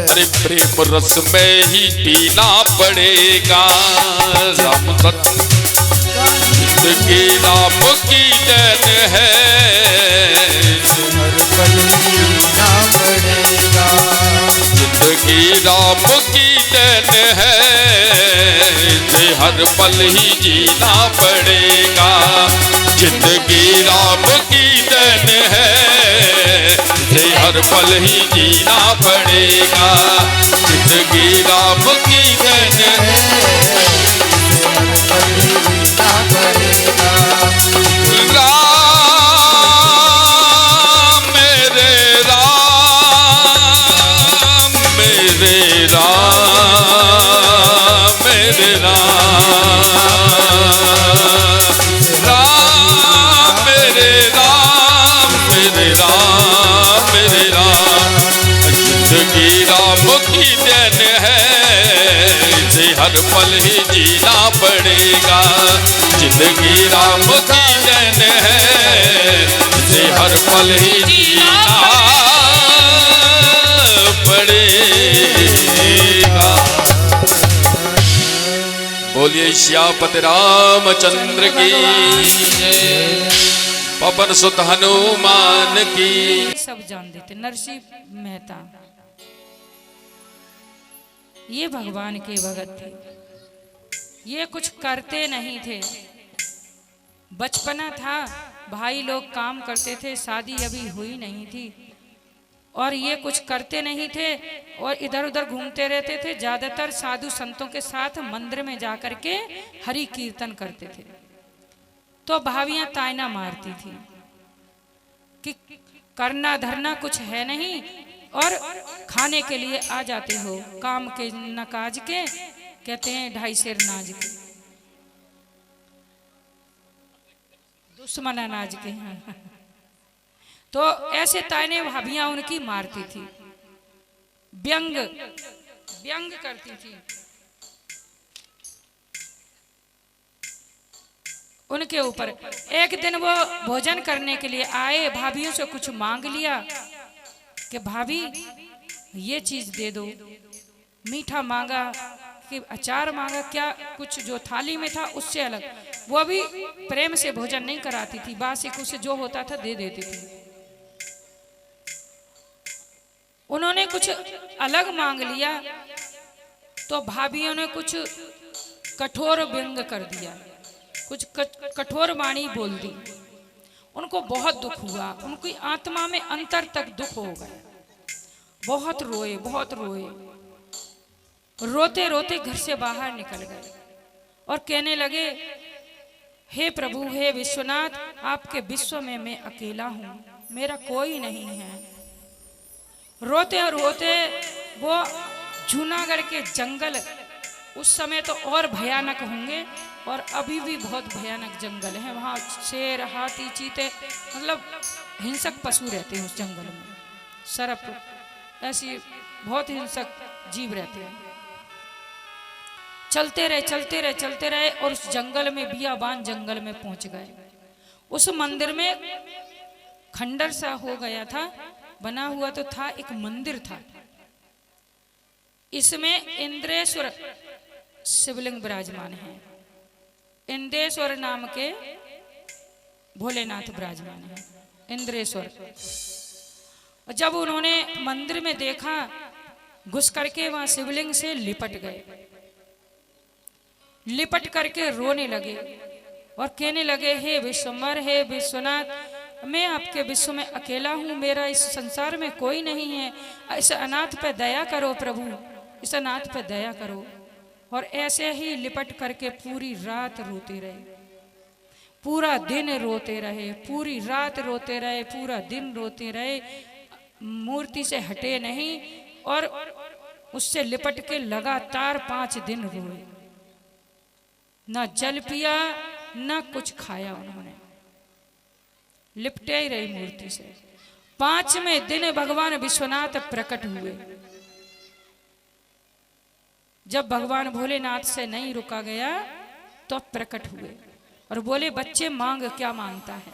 अरे प्रेम रस में ही पीना पड़ेगा, राम सच जिंदगी राम की देन है, हर पल जीना पड़ेगा, जिंदगी राम की देन है, जे हर पल ही जीना पड़ेगा। जिंदगी राम की देन है, जे हर पल ही जीना पड़ेगा, जिंदगी राम की देन है। हर पल जीना पड़ेगा। राम मेरे राम, मेरे राम, मेरे राम, राम मेरे राम, मेरे राम, मेरे राम। जिंदगी राम की देन है, इसे हर पल ही जीना पड़ेगा, जिंदगी राम की देन है, इसे हर पल ही जीना पड़ेगा। बोलिए श्यामपति रामचंद्र की, पवन सुत हनुमान की। सब जान देते। नरसिंह मेहता ये भगवान के भगत थे, ये कुछ करते नहीं थे। बचपना था, भाई लोग काम करते थे, शादी अभी हुई नहीं थी, और ये कुछ करते नहीं थे और इधर उधर घूमते रहते थे। ज्यादातर साधु संतों के साथ मंदिर में जाकर के हरि कीर्तन करते थे। तो भाभियां तायना मारती थी कि करना धरना कुछ है नहीं और खाने के लिए आ जाते हो, काम के न काज के, कहते हैं ढाई शेर नाज के, दुश्मन अनाज के। तो ऐसे ताने भाभियां उनकी मारती थी, व्यंग व्यंग करती थी उनके ऊपर। एक दिन वो भोजन करने के लिए आए, भाभियों से कुछ मांग लिया कि भाभी ये चीज दे दो। मीठा मांगा कि अचार मांगा, क्या कुछ जो थाली में था उससे अलग। वो भी प्रेम से भोजन नहीं कराती थी, बासी कुछ जो होता था दे देती थी। उन्होंने कुछ अलग मांग लिया तो भाभियों ने कुछ कठोर व्यंग कर दिया, कुछ कठोर वाणी बोल दी। उनको बहुत दुख हुआ, उनकी आत्मा में अंतर तक दुख हो गया। बहुत रोए, बहुत रोए, रोते रोते घर से बाहर निकल गए और कहने लगे, हे प्रभु, हे विश्वनाथ, आपके विश्व में मैं अकेला हूं, मेरा कोई नहीं है। रोते और रोते वो जूनागढ़ के जंगल, उस समय तो और भयानक होंगे और अभी भी बहुत भयानक जंगल है वहाँ। शेर, हाथी, चीते, मतलब हिंसक पशु रहते हैं उस जंगल में, सर्प, ऐसी बहुत हिंसक जीव रहते हैं। चलते रहे और उस जंगल में, बियाबान जंगल में पहुंच गए। उस मंदिर में खंडर सा हो गया था, बना हुआ तो था, एक मंदिर था। इसमें इंद्रेश्वर शिवलिंग विराजमान है, इंद्रेश्वर नाम के भोलेनाथ विराजमान है, इंद्रेश्वर। जब उन्होंने मंदिर में देखा, घुस करके वहां शिवलिंग से लिपट गए, लिपट करके रोने लगे और कहने लगे, हे विश्वम्भर, हे विश्वनाथ, मैं आपके विश्व में अकेला हूँ, मेरा इस संसार में कोई नहीं है। इस अनाथ पे दया करो प्रभु, इस अनाथ पे दया करो। और ऐसे ही लिपट करके पूरी रात रोते रहे, पूरा दिन रोते रहे, पूरी रात रोते रहे, पूरा दिन रोते रहे, मूर्ति से हटे नहीं और उससे लिपट के लगातार 5 दिन रोए। ना जल पिया ना कुछ खाया उन्होंने, लिपटे ही रही मूर्ति से। 5वें दिन भगवान विश्वनाथ प्रकट हुए। जब भगवान भोलेनाथ से नहीं रुका गया तो प्रकट हुए और बोले, बच्चे मांग, क्या मांगता है,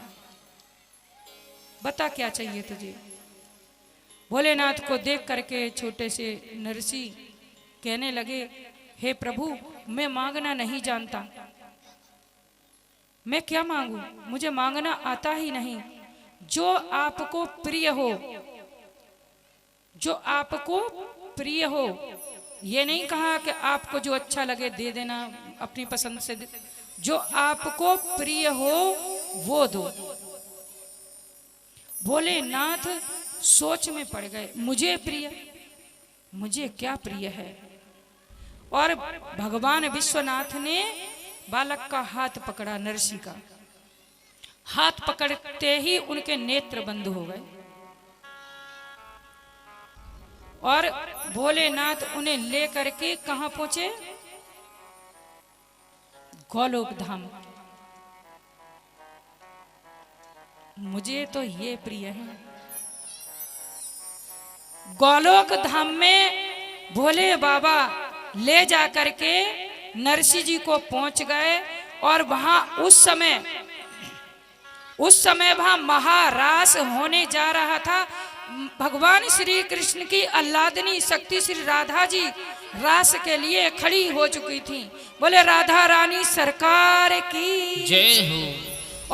बता क्या चाहिए तुझे। भोलेनाथ को देख करके छोटे से नरसी कहने लगे, हे प्रभु, मैं मांगना नहीं जानता, मैं क्या मांगू, मुझे मांगना आता ही नहीं। जो आपको प्रिय हो, जो आपको प्रिय हो, ये नहीं कहा कि आपको जो अच्छा लगे दे देना, अपनी पसंद से जो आपको प्रिय हो वो दो। भोलेनाथ सोच में पड़ गए, मुझे प्रिय, मुझे क्या प्रिय है। और भगवान विश्वनाथ ने बालक का हाथ पकड़ा, नरसी का हाथ पकड़ते ही उनके नेत्र बंद हो गए और भोलेनाथ उन्हें लेकर के कहां पहुंचे, गोलोक धाम। मुझे तो ये प्रिय है। गोलोक धाम में भोले बाबा ले जा करके नरसी जी को पहुंच गए और वहां उस समय वहां महारास होने जा रहा था। भगवान श्री कृष्ण की आह्लादनी शक्ति श्री राधा जी रास के लिए खड़ी हो चुकी थी। बोले राधा रानी सरकार की जय हो।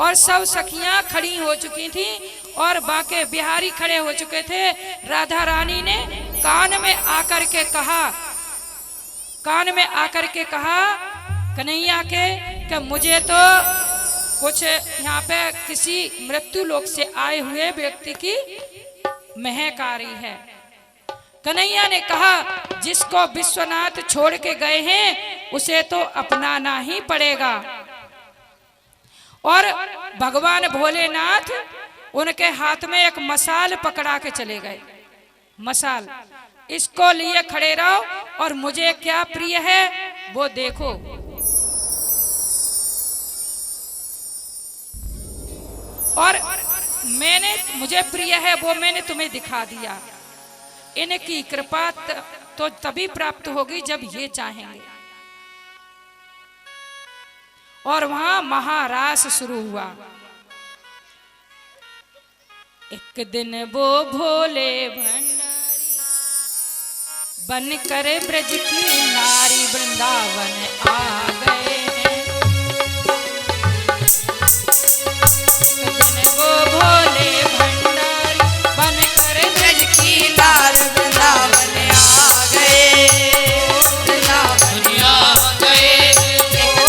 और सब सखियां खड़ी हो चुकी थी और बाके बिहारी खड़े हो चुके थे। राधा रानी ने कान में आकर के कहा कन्हैया के कि मुझे तो कुछ यहाँ पे किसी मृत्यु लोक से आए हुए व्यक्ति की महक आ रही है। कन्हैया ने कहा, जिसको विश्वनाथ छोड़ के गए हैं उसे तो अपनाना ही पड़ेगा। और भगवान भोलेनाथ उनके हाथ में एक मसाल पकड़ा के चले गए। मसाल, इसको लिए खड़े रहो और मुझे क्या प्रिय है वो देखो। और मुझे प्रिय है वो मैंने तुम्हें दिखा दिया। इनकी कृपा तो तभी प्राप्त होगी जब ये चाहेंगे। और वहां महारास शुरू हुआ। एक दिन वो भोले भंडारी बनकर ब्रज की नारी वृंदावन आ गए हैं। एक दिन वो भोले भंडारी बनकर ब्रज की नारी वृंदावन आ गए। वृंदावन आ गए,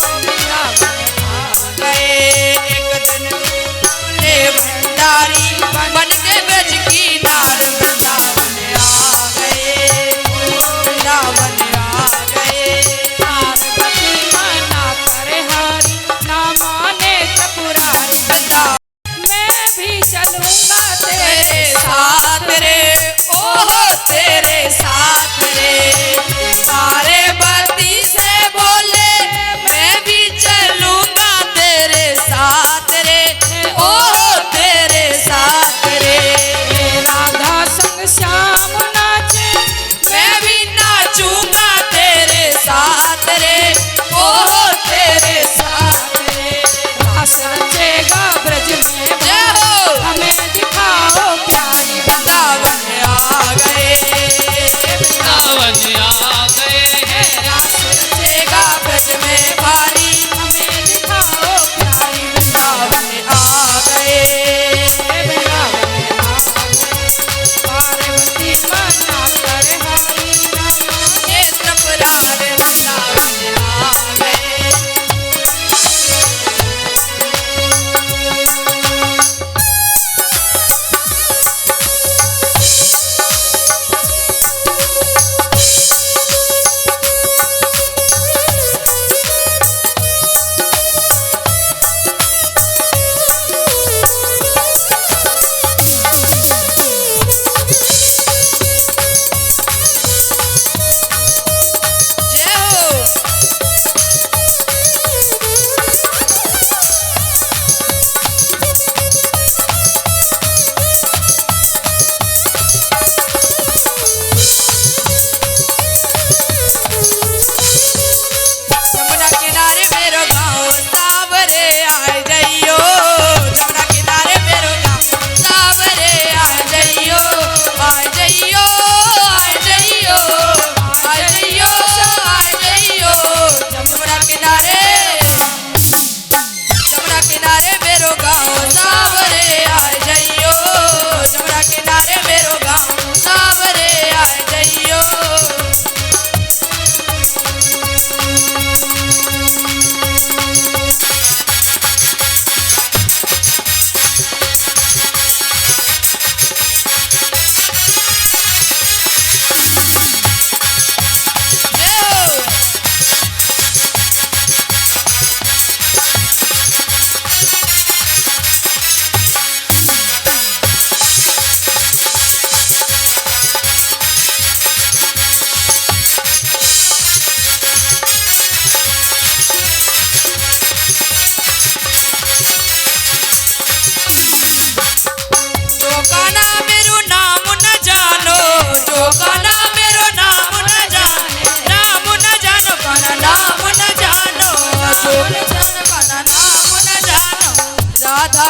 वृंदावन आ गए। एक दिन भोले भंडारी बन के ब्रज की नार वृंदावन आ गए, वृंदावन आ गए। पार्वती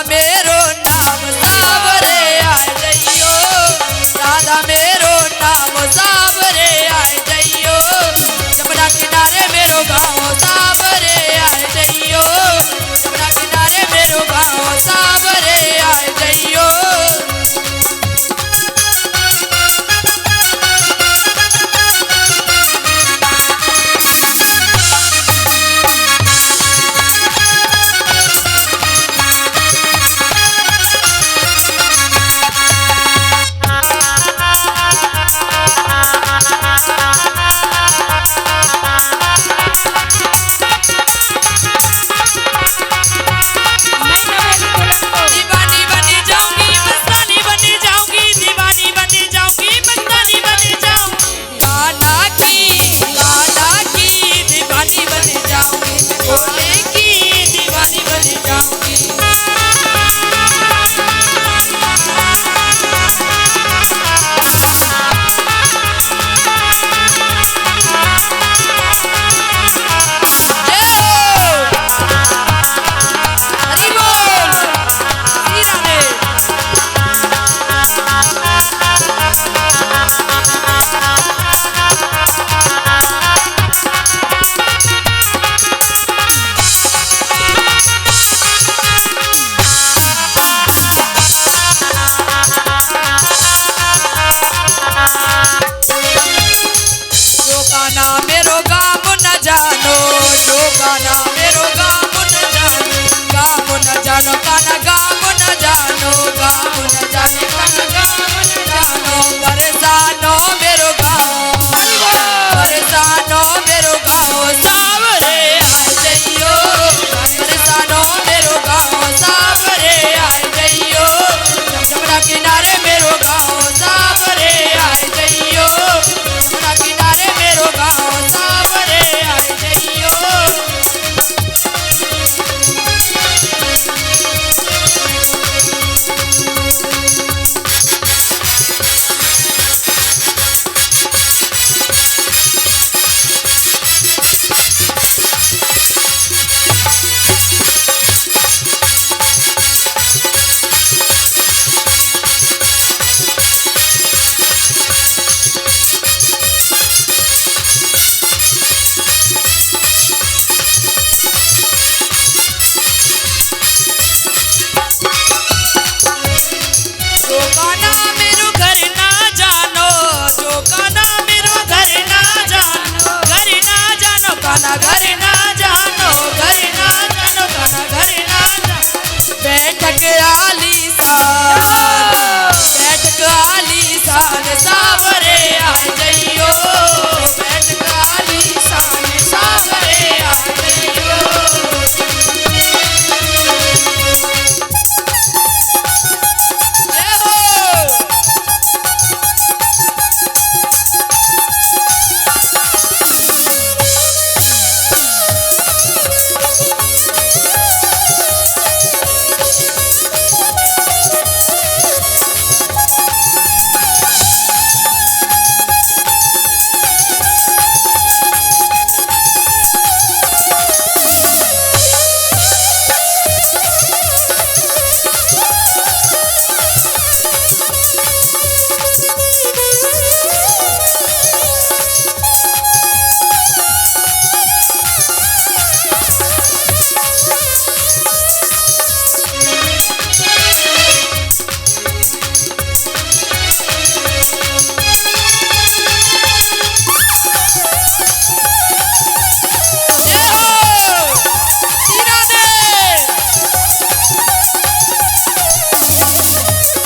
मेरे